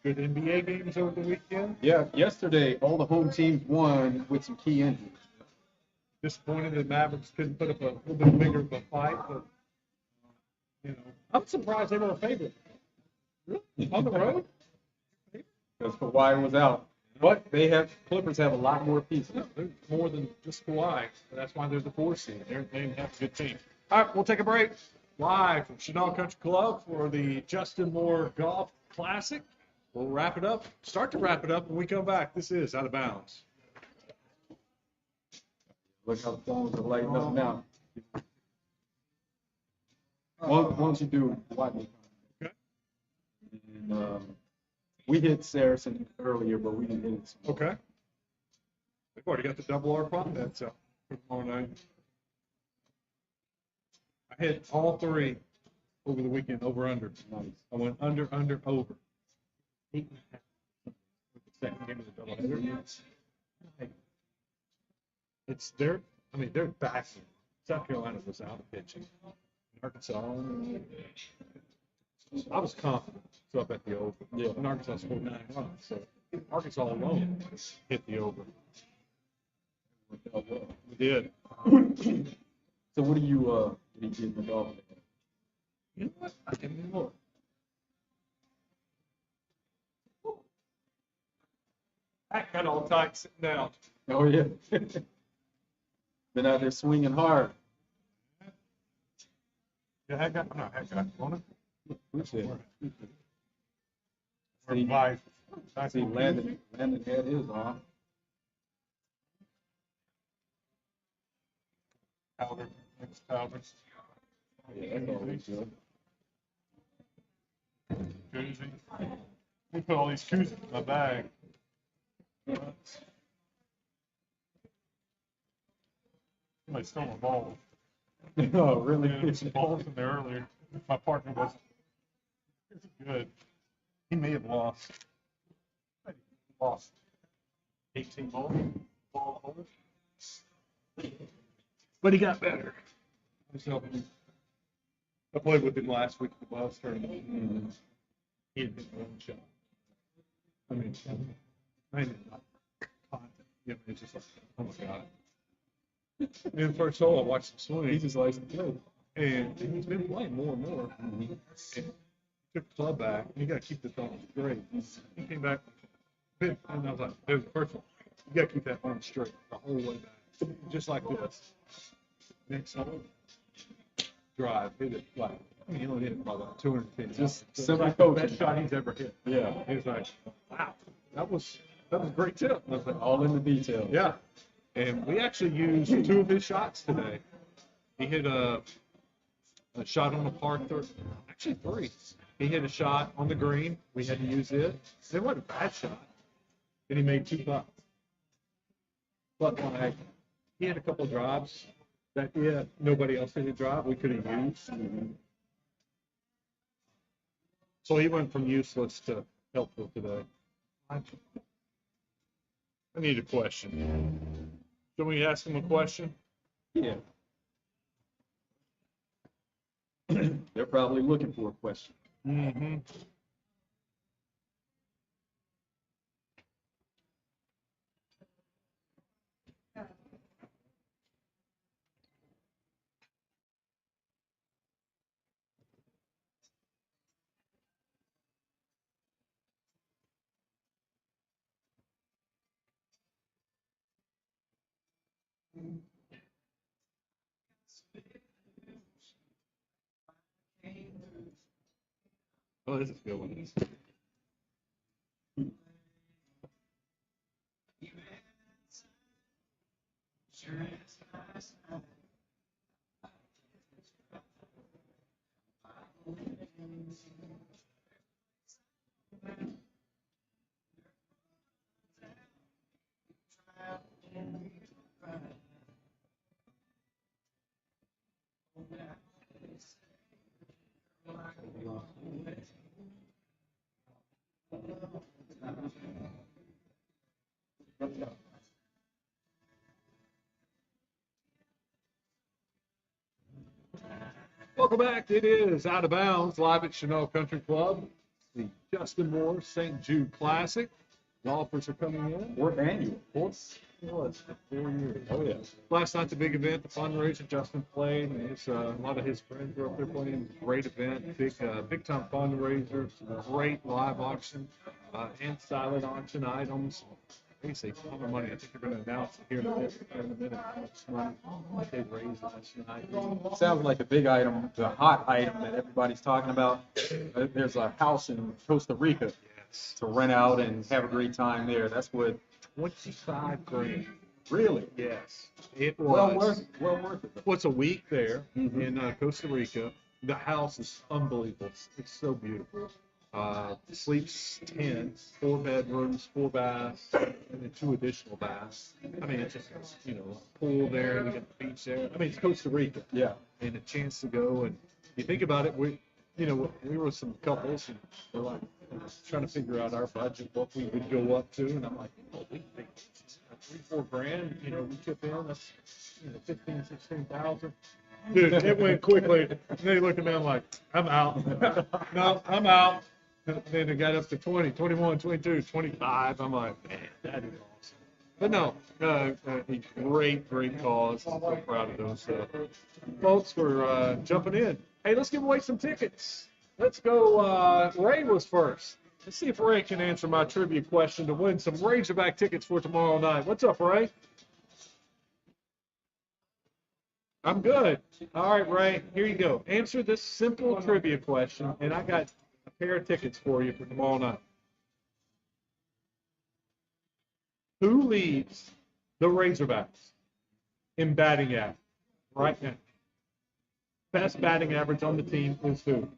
Good NBA games over the weekend. Yeah, yesterday all the home teams won with some key injuries. Disappointed that Mavericks couldn't put up a little bit bigger of a fight, but I'm surprised they were a favorite. Really? On the road? Because Kawhi was out. But Clippers have a lot more pieces. No, they're more than just Kawhi. That's why they're the 4 seed. They have a good team. All right, we'll take a break. Live from Chenal Country Club for the Justin Moore Golf Classic. We'll wrap it up. Start to wrap it up when we come back. This is Out of Bounds. Look how the phones are lighting up now. Why don't you do Kawhi? Okay. And, we hit Saracen earlier, but we didn't hit it. Okay. We've already got the double R prop bets up for tomorrow night. I hit all 3 over the weekend, over under. Nice. I went under, over. 8.5. The second game of the doubleheader. They're back. South Carolina was out pitching. Arkansas. I was confident. So up at the over. Yeah. And Arkansas scored 9 runs. So Arkansas alone hit the over. We did. So what do you get in the golf? You know what? I can't even look. That got all tight sitting down. Oh, yeah. Been out there swinging hard. Yeah, I got on it. Appreciate it. See, Landon had his on. Albert, next Albert. Yeah, that's always good. Koozie. We put all these koozies in my bag. Somebody stole my ball. Oh, really? Yeah, there was some balls in there earlier. My partner was good. He may have lost. 18 balls. But he got better. I played with him last week at the Wells tournament. And he had hit one shot. I mean, it's just like, oh my God. In the first hole, I watched him swing. He just likes to play. And he's been playing more and more. And he took the club back. And you got to keep this arm straight. He came back, and I was like, dude, first of all, you got to keep that arm straight the whole way back, just like this. Next hole, drive, hit it flat. I mean, he only hit it probably about 210. Just So simple it's like the coaching. best shot he's ever hit. Yeah. He was like, wow, that was a great tip. I was like, All in the details. yeah. And we actually used 2 of his shots today. He hit a shot on the par 3, actually 3. He hit a shot on the green. We had to use it. It wasn't a bad shot. And he made 2 putts. But like, he had a couple of drives that nobody else had a drive we could have used. So he went from useless to helpful today. I need a question. Can we ask him a question? Yeah. They're probably looking for a question. Mm-hmm. Oh, this is a good one. Welcome back. It is Out of Bounds, live at Chenal Country Club. The Justin Moore St. Jude Classic. Golfers are coming in. 4th annual. Well, it's for 4 years. Oh, yeah. Last night's a big event, the fundraiser. Justin played, and a lot of his friends were up there playing. It was a great event, big time fundraiser, some great live auction and silent auction items. They say a ton of money. I think they're going to announce it here in a minute how much money they raised last night. Sounds like a big item, the hot item that everybody's talking about. There's a house in Costa Rica to rent out and have a great time there. That's what. 25 grand. Really? Yes. It was. Well worth it. What's a week there in Costa Rica? The house is unbelievable. It's so beautiful. Sleeps 10, 4 bedrooms, 4 baths, and then 2 additional baths. I mean, it's just, a pool there, and you got the beach there. I mean, it's Costa Rica. Yeah. And a chance to go, and you think about it, we were some couples, and we're like trying to figure out our budget, what we would go up to, and I'm like, we think 3-4 grand, we chip in, that's 15, 16,000. Dude, it went quickly. And they looked at me, I'm like, I'm out. No, I'm out. And then it got up to 20, 21, 22, 25. I'm like, man, that is awesome. But no, a great cause. I'm so proud of those folks for jumping in. Hey, let's give away some tickets. Let's go. Ray was first. Let's see if Ray can answer my trivia question to win some Razorback tickets for tomorrow night. What's up, Ray? I'm good. All right, Ray, here you go. Answer this simple trivia question, and I got a pair of tickets for you for tomorrow night. Who leads the Razorbacks in batting average right now? Best batting average on the team is who?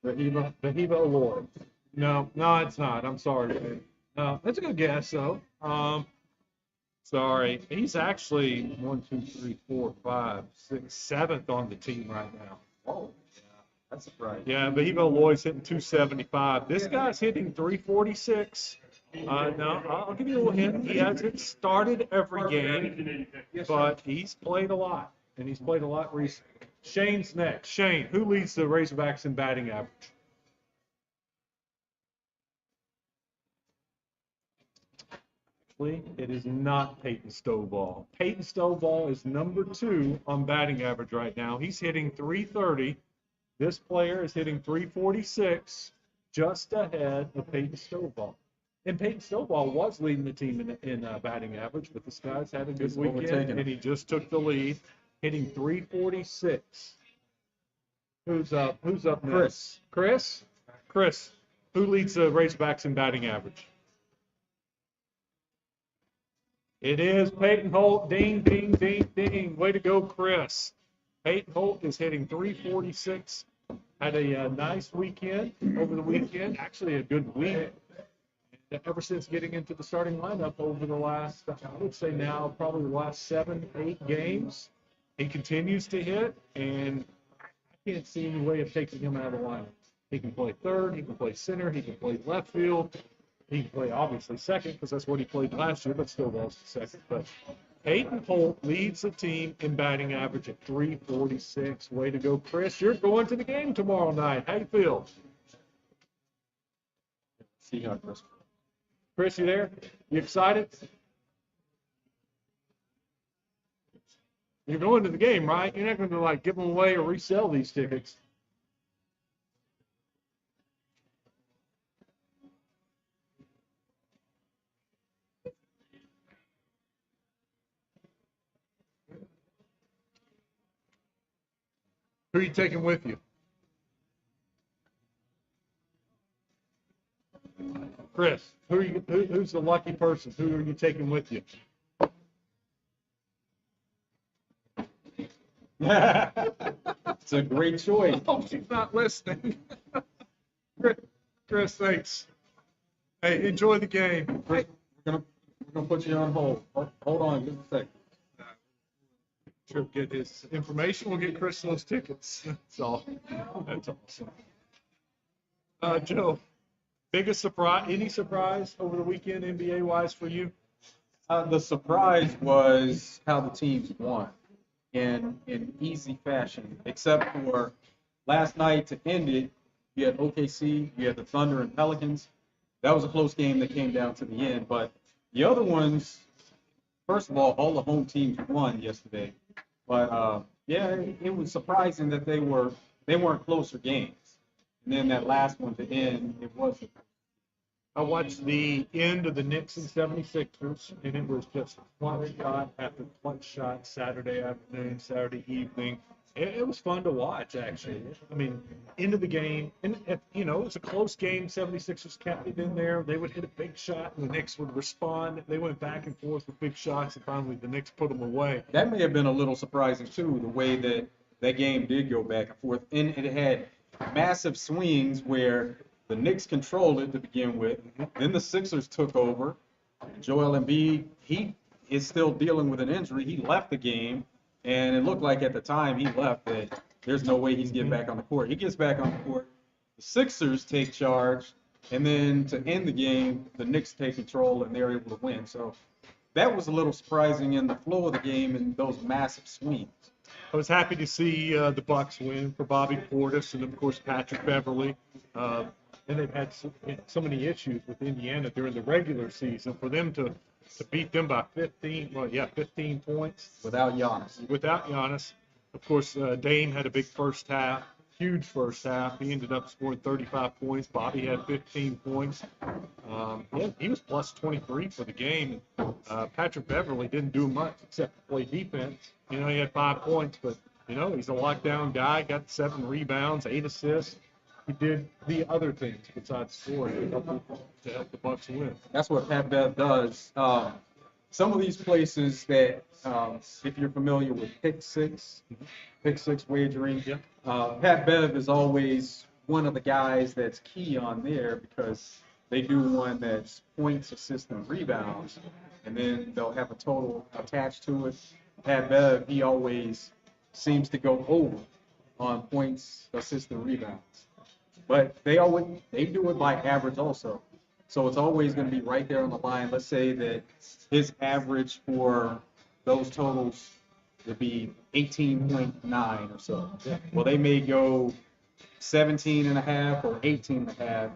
Vahiba Award. No, it's not. I'm sorry, Ray. No, that's a good guess, though. Sorry. He's actually 1, 2, 3, 4, 5, 6, 7th on the team right now. Oh, yeah. That's a surprise. Yeah, but Lloyd's hitting 275. This guy's hitting 346. Now, I'll give you a little hint. He hasn't started every game, but he's played a lot, and he's played a lot recently. Shane's next. Shane, who leads the Razorbacks in batting average? It is not Peyton Stovall. Peyton Stovall is number 2 on batting average right now. He's hitting 330. This player is hitting 346. just ahead of Peyton Stovall. And Peyton Stovall was leading the team in batting average, but this guy's had a good weekend, and he just took the lead, hitting 346. Who's up? Who's up next? Chris. Chris. Who leads the Razorbacks in batting average? It is Peyton Holt. Ding, ding, ding, ding. Way to go, Chris. Peyton Holt is hitting 346. Had a nice weekend over the weekend. Actually, a good week. Ever since getting into the starting lineup over the last, I would say now, probably the last 7, 8 games, he continues to hit, and I can't see any way of taking him out of the lineup. He can play third, he can play center, he can play left field, he can play obviously second because that's what he played last year, but still lost the second. But Peyton Holt leads the team in batting average at 346. Way to go, Chris. You're going to the game tomorrow night. How you feel? See how Chris. Chris, you there? You excited? You're going to the game, right? You're not going to give them away or resell these tickets. Who are you taking with you? Chris, who's the lucky person? Who are you taking with you? It's a great choice. Oh, she's not listening. Chris, thanks. Hey, enjoy the game. We're gonna put you on hold. Hold on just a second. Sure, get his information. We'll get Chris those tickets. That's all. That's awesome. Joe, biggest surprise? Any surprise over the weekend, NBA wise, for you? The surprise was how the teams won in easy fashion, except for last night to end it. You had OKC, you had the Thunder and Pelicans. That was a close game that came down to the end. But the other ones, first of all the home teams won yesterday. But yeah, it was surprising that they weren't closer games. And then that last one to end, it wasn't. I watched the end of the Knicks and 76ers, and it was just clutch shot after clutch shot Saturday afternoon, Saturday evening. It was fun to watch, actually. I mean, into the game, and it was a close game. 76ers kept it in there. They would hit a big shot, and the Knicks would respond. They went back and forth with big shots, and finally the Knicks put them away. That may have been a little surprising, too, the way that game did go back and forth. And it had massive swings where the Knicks controlled it to begin with. Then the Sixers took over. Joel Embiid, he is still dealing with an injury. He left the game, and it looked like at the time he left that there's no way he's getting back on the court. He gets back on the court. The Sixers take charge, and then to end the game, the Knicks take control, and they're able to win. So that was a little surprising in the flow of the game and those massive swings. I was happy to see the Bucks win for Bobby Portis and, of course, Patrick Beverly. And they've had so many issues with Indiana during the regular season. For them to beat them by 15 points. Without Giannis. Of course, Dame had a big first half, huge first half. He ended up scoring 35 points. Bobby had 15 points. He was plus 23 for the game. Patrick Beverly didn't do much except play defense. He had 5 points, but, he's a lockdown guy, got 7 rebounds, 8 assists. He did the other things besides scoring to help the Bucks win. That's what Pat Bev does. Some of these places that, if you're familiar with Pick Six wagering, Pat Bev is always one of the guys that's key on there because they do one that's points, assists, and rebounds, and then they'll have a total attached to it. Pat Bev, he always seems to go over on points, assists, and rebounds. But they do it by average also. So it's always going to be right there on the line. Let's say that his average for those totals would be 18.9 or so. Well, they may go 17.5 or 18.5,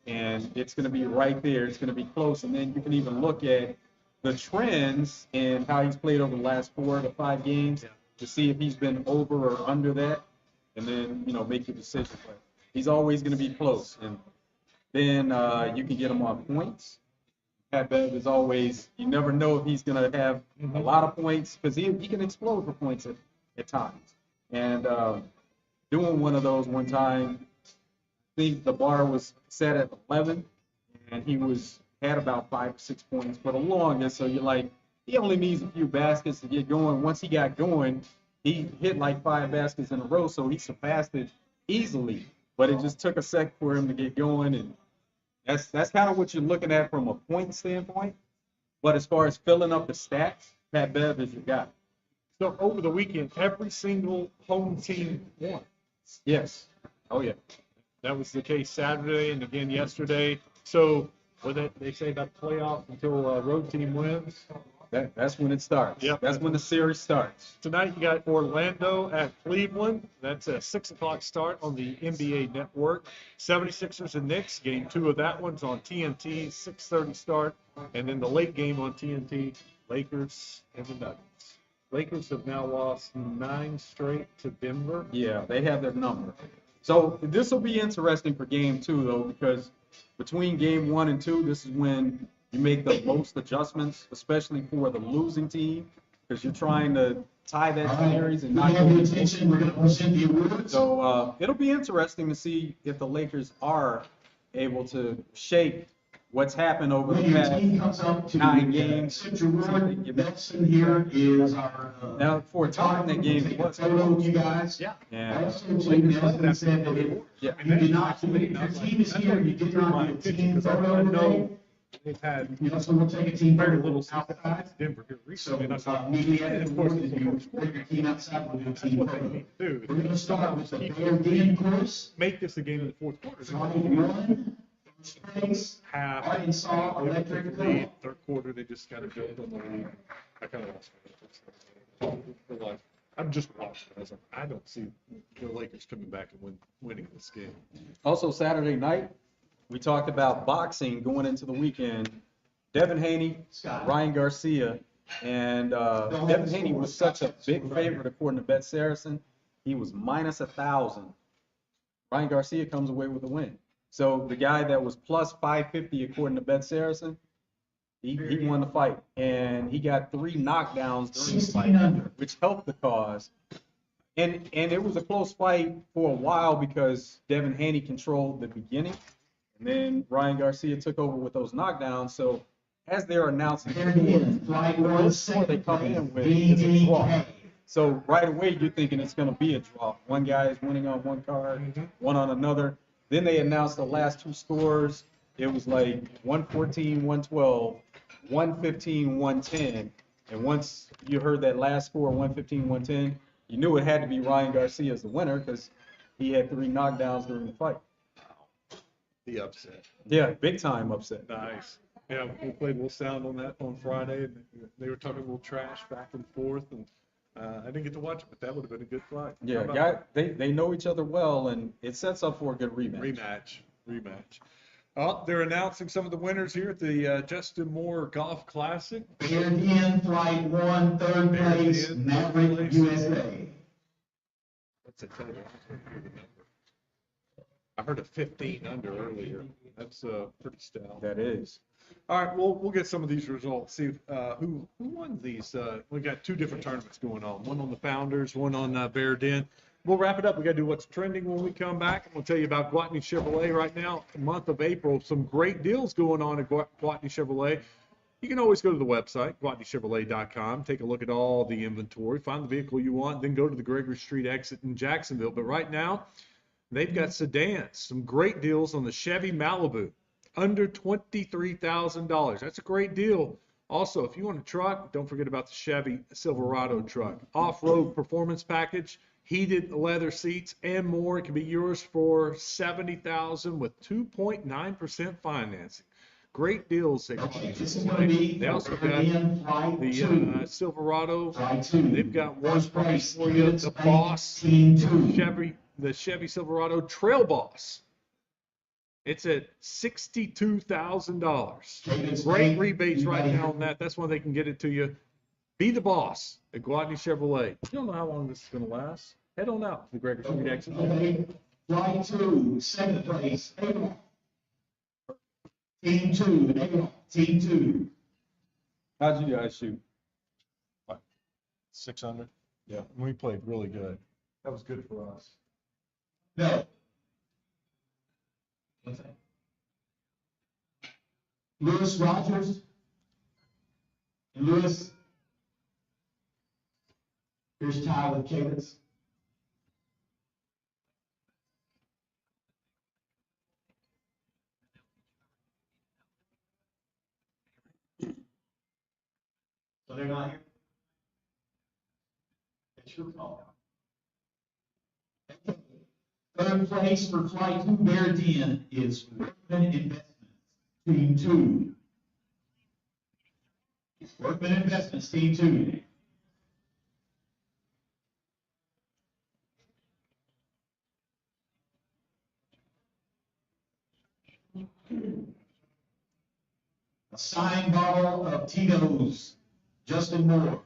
and it's going to be right there. It's going to be close. And then you can even look at the trends and how he's played over the last 4 to 5 games to see if he's been over or under that, and then, make your decision. But he's always going to be close. And then you can get him on points. Pat Bev is always, you never know if he's going to have a lot of points because he can explode for points at times. And doing one of those one time, I think the bar was set at 11, and he had about 5 or 6 points for the longest. So you're like, he only needs a few baskets to get going. Once he got going, he hit like 5 baskets in a row, so he surpassed it easily. But it just took a sec for him to get going, and that's kind of what you're looking at from a point standpoint. But as far as filling up the stats, Pat Bev is your guy. So over the weekend, every single home team won. Yes. Oh, yeah. That was the case Saturday and again yesterday. So what they say about the playoffs until a road team wins? That's when it starts. Yep. That's when the series starts. Tonight you got Orlando at Cleveland. That's a 6 o'clock start on the NBA Network. 76ers and Knicks. Game 2 of that one's on TNT. 6:30 start. And then the late game on TNT, Lakers and the Nuggets. Lakers have now lost 9 straight to Denver. Yeah, they have their number. So this will be interesting for game 2, though, because between game 1 and 2, this is when you make the most adjustments, especially for the losing team, because you're trying to tie that series and not go attention. We're going to present the awards. So it'll be interesting to see if the Lakers are able to shake what's happened over the past 9 games. Nelson here is our now for a time that game it was close. You guys. Yeah. Yeah. Nelson said that you did not. Your team is here. You did not do a team photo today. They've had Nelson will take a team very photo little outside. Denver here So recently. immediately And after of course, you bring your team outside, we'll do a team what they photo. need to do. We're going to start with the Bear Den course. Make this a game in the fourth quarter. Starting 1, first place, Half. Arkansas They took Electric the lead. Club. Third quarter, they just got to build on the lead. I kind of lost my interest. I'm just watching. I don't see the Lakers coming back and winning this game. Also, Saturday night, we talked about boxing going into the weekend. Devin Haney, Ryan Garcia, and Devin Haney was such a big favorite according to Bet Saracen. He was minus 1,000. Ryan Garcia comes away with a win. So the guy that was plus 550 according to Bet Saracen, he won the fight, and he got 3 knockdowns during the fight, which helped the cause. And it was a close fight for a while because Devin Haney controlled the beginning, and then Ryan Garcia took over with those knockdowns. So as they're announcing, the score they come in with is a draw. So right away you're thinking it's going to be a draw. One guy is winning on one card, one on another. Then they announced the last 2 scores. It was like 114, 112, 115, 110. And once you heard that last score, 115, 110, you knew it had to be Ryan Garcia as the winner because he had 3 knockdowns during the fight. The upset. Yeah, big time upset. Nice. Yeah, we played a little sound on that on Friday, and they were talking a little trash back and forth, and I didn't get to watch it, but that would have been a good fight. Yeah, they know each other well, and it sets up for a good rematch. Rematch. They're announcing some of the winners here at the Justin Moore Golf Classic. Bear Den, flight 1, third place, Maverick, USA. What's the total? I heard a 15 under earlier. That's pretty stout. That is. All right, we'll get some of these results. See who won these. We got 2 different tournaments going on. One on the Founders, one on Bear Den. We'll wrap it up. We got to do what's trending when we come back. We'll tell you about Gwatney Chevrolet right now. Month of April, some great deals going on at Gwatney Chevrolet. You can always go to the website, GwatneyChevrolet.com, take a look at all the inventory, find the vehicle you want, then go to the Gregory Street exit in Jacksonville. But right now, they've got sedans, some great deals on the Chevy Malibu, under $23,000. That's a great deal. Also, if you want a truck, don't forget about the Chevy Silverado truck. Off-road performance package, heated leather seats, and more. It can be yours for $70,000 with 2.9% financing. Great deals. They also got the Silverado. They've got one price for you. The Boss, the Chevy Silverado Trail Boss. It's at $62,000. Great rebates right now on that. That's why they can get it to you. Be the boss at Gwatney Chevrolet. You don't know how long this is going to last. Head on out to the Gregory Street exit. Flight 2, second place, April. Team 2, Team 2. How'd you guys shoot? 600. Yeah, we played really good. That was good for us. No. What's that? Lewis Rogers. And Lewis. Here's Tyler Cadence. So they're not here? It's your call. Third place for Flight 2 Bear Den is Workman Investments, Team 2. Workman Investments, Team 2. A signed bottle of Tito's, Justin Moore.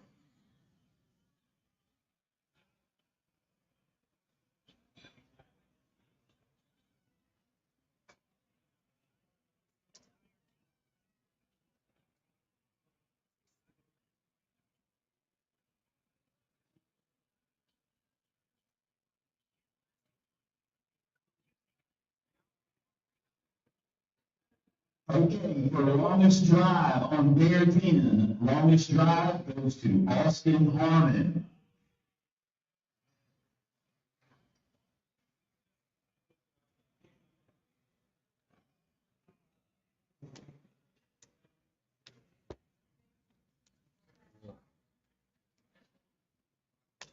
Okay, for the longest drive on Bear Den, longest drive goes to Austin Harmon.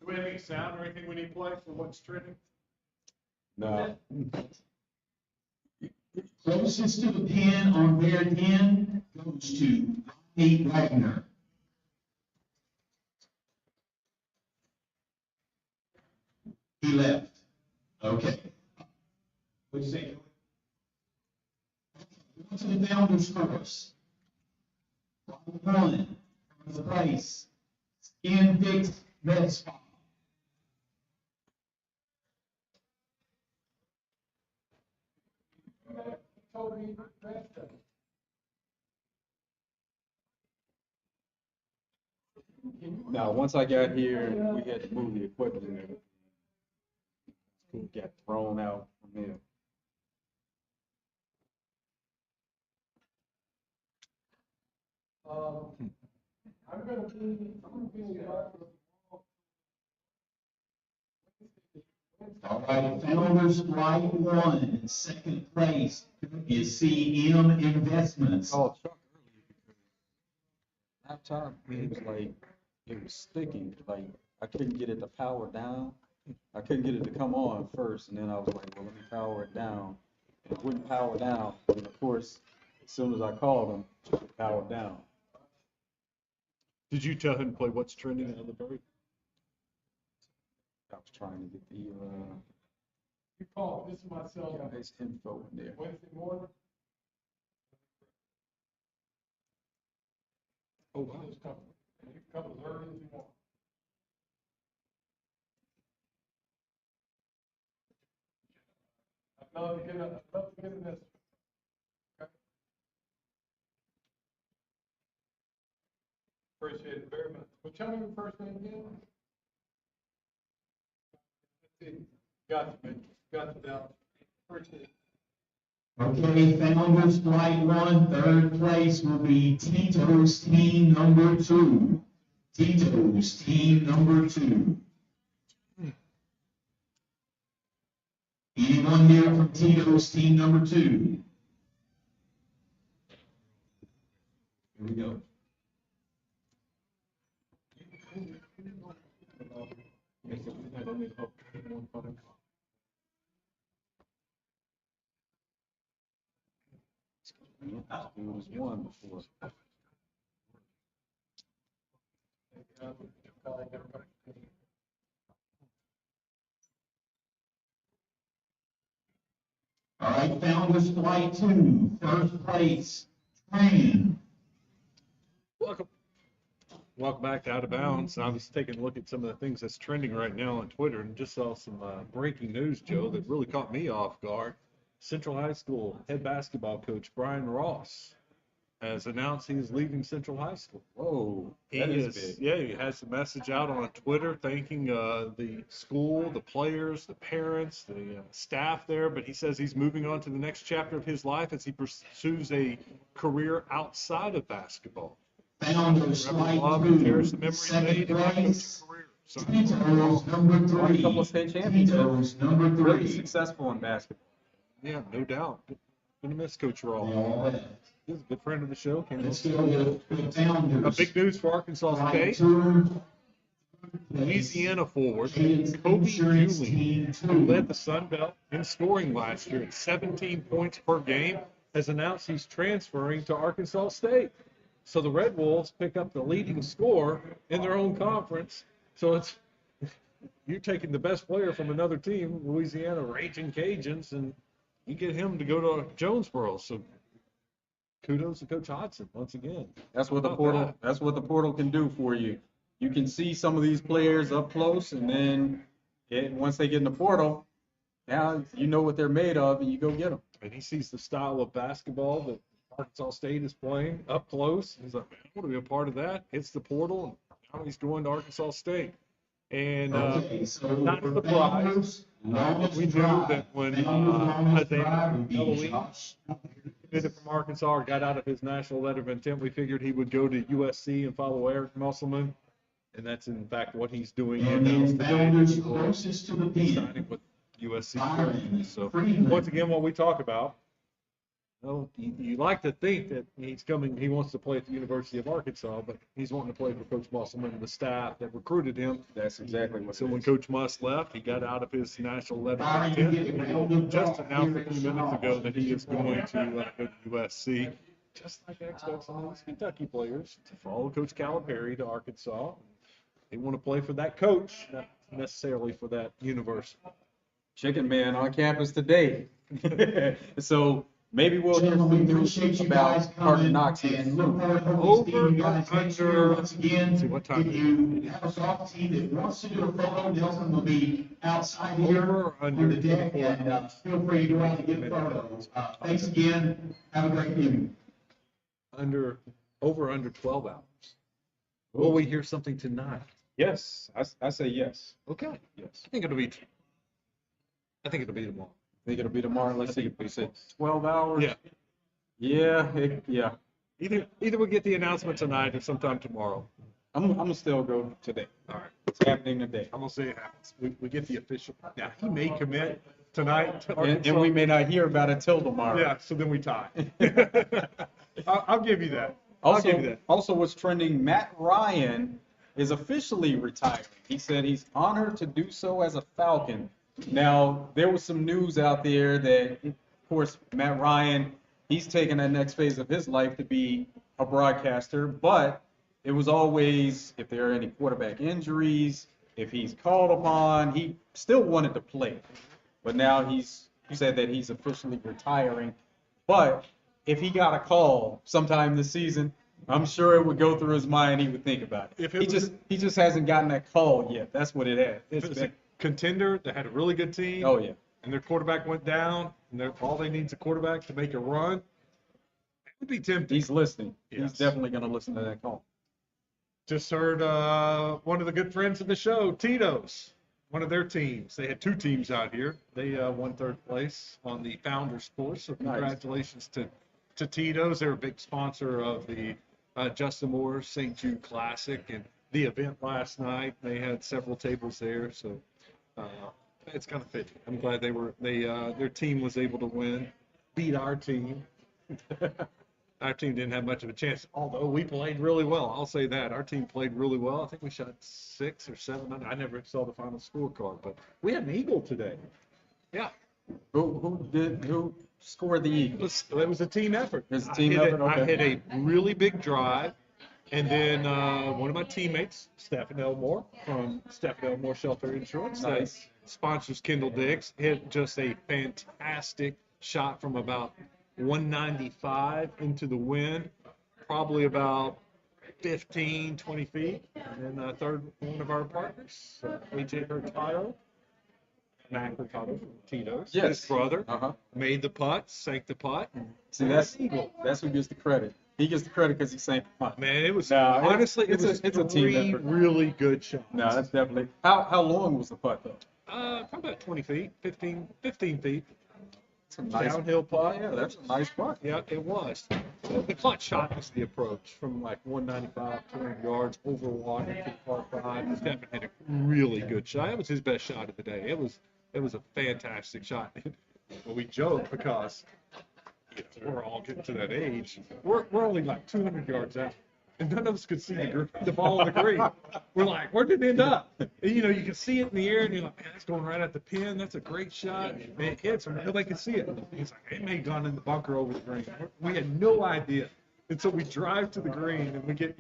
Do we have any sound or anything we need to play for what's trending? No. Closest to the pin on Bear Den goes to Rodney Wagner. He left. Okay. What do you say? Go to the founders first. One, first place, Skin Fix Med Spa. Now, once I got here, we had to move the equipment and everything. It got thrown out from there. All right, Founders Flight 1 in second place is CM Investments. Oh, Chuck earlier. Laptop, it was like, it was sticky, like, I couldn't get it to power down. I couldn't get it to come on first, and then I was like, well, let me power it down. And it wouldn't power down, and of course, as soon as I called him, it powered down. Did you tell him to play what's trending out of the bird? I was trying to get the, You call, this is my cell phone. his info in there. Wednesday morning. Oh, wow. You can come as early as you want. I'd love to get in this. Okay. Appreciate it very much. Well, tell me your first name again. Got you, man. Got you down. Appreciate it. Okay, Founders Flight 1, third place will be Tito's Team number 2. Tito's Team number 2. Anyone here from Tito's Team number 2? Here we go. It was one before. All right, Founders Flight 2, first place, Tran. Welcome back to Out of Bounds. I was taking a look at some of the things that's trending right now on Twitter and just saw some breaking news, Joe, that really caught me off guard. Central High School head basketball coach Brian Ross has announced he is leaving Central High School. Whoa, He that is is, big. yeah, he has a message out on Twitter thanking the school, the players, the parents, the staff there. But he says he's moving on to the next chapter of his life as he pursues a career outside of basketball. Founders Forever Flight love and 2, cherish the memories second made in that place, coaching career. So, Tito's number Won a 3. couple of state championships. Tito's number Really 3. successful in basketball. yeah, no doubt. Gonna miss Coach Raw. All right. He's a good friend of the show. Came Let's in. go to the Founders. Big news for Arkansas Flight State. 2. Louisiana forward Cadence Kobe Insurance Julian, Team who 2. led the Sun Belt in scoring last year at 17 points per game, has announced he's transferring to Arkansas State. So the Red Wolves pick up the leading scorer in their own conference. So it's you're taking the best player from another team, Louisiana Raging Cajuns, and you get him to go to Jonesboro. So kudos to Coach Hodson once again. That's what the How about portal. that? That's what the portal can do for you. You can see some of these players up close, and then once they get in the portal, now you know what they're made of, and you go get them. And he sees the style of basketball that Arkansas State is playing up close. He's like, I want to be a part of that. Hits the portal, and now he's going to Arkansas State. And Okay, so not for surprised. Founders, longest We knew drive. that when Founders' longest drive would be Eloise Josh. committed from Arkansas or got out of his national letter of intent, we figured he would go to USC and follow Eric Musselman. And that's, in fact, what he's doing. And announced then today. Founders closest to the He's pin. signing with USC. Byron So Freeman. once again, what we talk about, well, you like to think that he wants to play at the University of Arkansas, but he's wanting to play for Coach Musselman and the staff that recruited him. That's exactly what. So when Coach Muss left, he got out of his national letter of Byron, you intent. get And round he of just golf announced here a at few minutes Chenal. ago that he is going to go to USC. Just like I expect some of these Kentucky players to follow Coach Calipari to Arkansas. They want to play for that coach, not necessarily for that university. Chicken Man on campus today. So maybe we'll hear Gentlemen, some we news appreciate you guys about Carter coming Knox. and look forward to Over hopefully seeing you guys or next year under- once again. let's see, what time If is you have a soft team that wants to do a photo, Nelson will be outside here Over or on under the deck, 24 and hours? feel free to go out and get photos. Thanks again. Have a great evening. Over under 12 hours. Will we hear something tonight? Yes, I say yes. Okay. Yes. I think it'll be tomorrow. Think it'll be tomorrow. Let's see. We said 12 hours. Yeah. Yeah. Either we get the announcement tonight or sometime tomorrow. I'm gonna still go today. All right. It's happening today. I'm gonna say it happens. We get the official. Now he may commit tonight to And Arkansas. we may not hear about it till tomorrow. Yeah. So then we tie. I'll give you that. I'll give you that. Also, what's trending, Matt Ryan is officially retiring. He said he's honored to do so as a Falcon. Now, there was some news out there that, of course, Matt Ryan, he's taking that next phase of his life to be a broadcaster, but it was always, if there are any quarterback injuries, if he's called upon, he still wanted to play. But now he said that he's officially retiring. But if he got a call sometime this season, I'm sure it would go through his mind. He would think about it. If it He just hasn't gotten that call yet. That's what it had. If it's a contender that had a really good team. Oh, yeah. And their quarterback went down, and all they need is a quarterback to make a run. It would be tempting. He's listening. Yes. He's definitely going to listen to that call. Just heard one of the good friends of the show, Tito's, one of their teams. They had two teams out here. They won third place on the Founders course. So congratulations to Tito's. They're a big sponsor of the Justin Moore St. Jude Classic and the event last night. They had several tables there, so it's kind of fitting. I'm glad their team was able to win, beat our team. Our team didn't have much of a chance, although we played really well. I'll say that. Our team played really well. I think we shot 6 or 7. I never saw the final scorecard, but we had an eagle today. Yeah. Who scored the Eagles? It was a team effort. It was a team effort? I Okay. hit a really big drive, and then one of my teammates, Stephen Elmore from Stephen Elmore Shelter Insurance, that sponsors Kendall Dix, hit just a fantastic shot from about 195 into the wind, probably about 15, 20 feet. And then third, one of our partners, AJ Hurtado, McIntyre from Tito's. Yes. His brother Uh-huh. made the putt, sank the putt. See, that's who gets the credit. He gets the credit because he sank the putt. Man, it was No, honestly it's a team three effort. really good shots. No, that's definitely. How long was the putt though? Probably about 20 feet, 15 feet. It's a nice Downhill putt. Yeah, that's a nice putt. Yeah, it was. The clutch shot was the approach from like 195, 200 yards over water to par 5. Stephen hit a really good shot. It was his best shot of the day. It was a fantastic shot. Well, we joke because we're all getting to that age. We're only like 200 yards out, and none of us could see the ball on the green. We're like, where did it end up? And, you can see it in the air, and you're like, man, it's going right at the pin. That's a great shot. And it hits, and nobody can see it. And he's like, it may have gone in the bunker over the green. We had no idea. And so we drive to the green, and we get,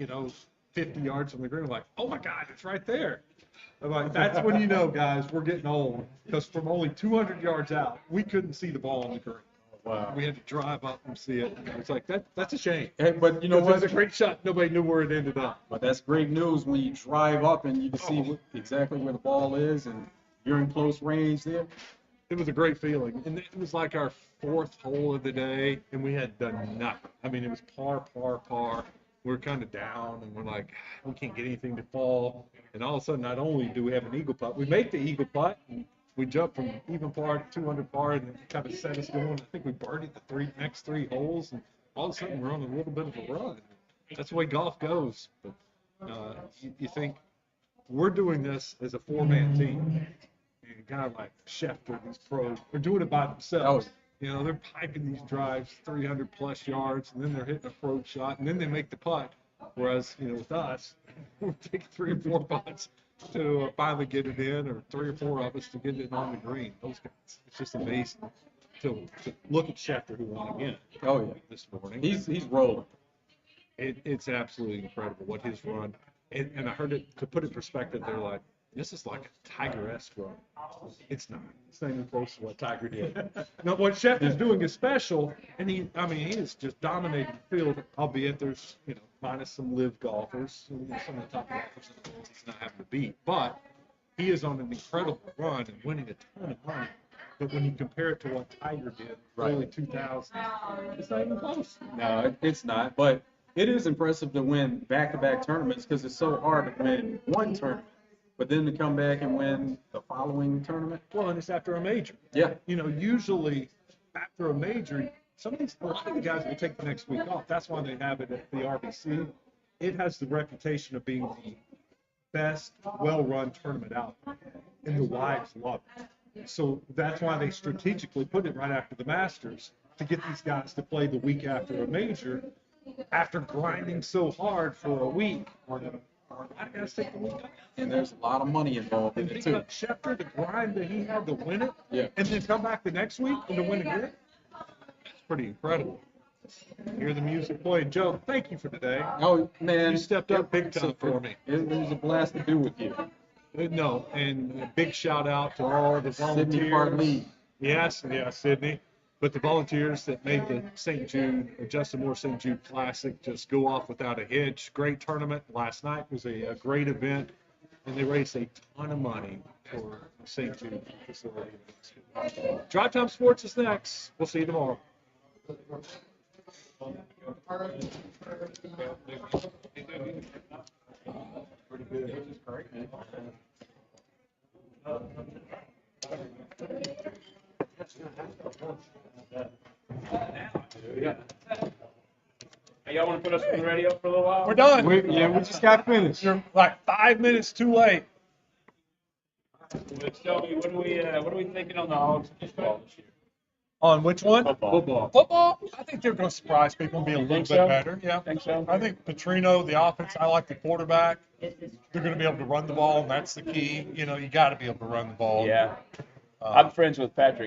50 yards from the green. We're like, oh, my God, it's right there. I'm like, that's when you know, guys, we're getting old. Because from only 200 yards out, we couldn't see the ball on the green. Wow. We had to drive up and see it. It's like, that's a shame. Hey, but you know It what? was a great shot. Nobody knew where it ended up. But that's great news when you drive up and you can see exactly where the ball is and you're in close range there. It was a great feeling. And it was like our 4th hole of the day, and we had done nothing. I mean, it was par. We're kind of down, and we're like, we can't get anything to fall. And all of a sudden, not only do we have an eagle putt, we make the eagle putt. And we jumped from even par to 200 par, and it kind of set us going. I think we birdied the next three holes, and all of a sudden we're on a little bit of a run. That's the way golf goes. But you think we're doing this as a 4-man team. And a guy like Schefter, these pros, are doing it by themselves. They're piping these drives 300 plus yards, and then they're hitting a approach shot, and then they make the putt. Whereas, with us, we're taking 3 or 4 putts to finally get it in, or 3 or 4 of us to get it on the green. Those guys, it's just amazing to look at Schefter, who won again. Oh yeah, this morning. He's rolling. It's absolutely incredible what his run. And I heard it, to put it in perspective, they're like, this is like a Tiger-esque run. It's not. It's not even close to what Tiger did. Now, what Schefter's doing is special, and he is just dominating the field, albeit there's, minus some live golfers, some of the top golfers in the world he's not having to beat. But he is on an incredible run and winning a ton of money. But when you compare it to what Tiger did early 2000s, it's not even close. No, it's not. But it is impressive to win back-to-back tournaments because it's so hard to win one tournament, but then to come back and win the following tournament. Well, and it's after a major. Yeah. Usually after a major, a lot of the guys will take the next week off. That's why they have it at the RBC. It has the reputation of being the best, well-run tournament out there, and the wives love it. So that's why they strategically put it right after the Masters to get these guys to play the week after a major, after grinding so hard for a week. I gotta take the week off. And there's a lot of money involved in And it think too. about Schefter, the grind that he had to win it, Yeah. and then come back the next week and to win again. It's pretty incredible. Hear the music playing. Joe, thank you for today. Oh man, You stepped up big time for me. It was a blast to do with you. No, and a big shout out to all the Sydney volunteers. Parlee. Yes, Sydney. But the volunteers that made the St. Jude, Justin Moore St. Jude Classic just go off without a hitch. Great tournament. Last night was a great event, and they raised a ton of money for St. Jude facility. Drive Time Sports is next. We'll see you tomorrow. Pretty good, which is great. Hey, y'all want to put us on the radio for a little while? We're done. We just got finished. You're like 5 minutes too late. Tell me, what are we thinking on the Hogs football this year? On which one? Football. Football? I think they're going to surprise people and be a little bit so? better. Yeah. Think so? I think Petrino, the offense, I like the quarterback. They're going to be able to run the ball, and that's the key. You got to be able to run the ball. Yeah. I'm friends with Patrick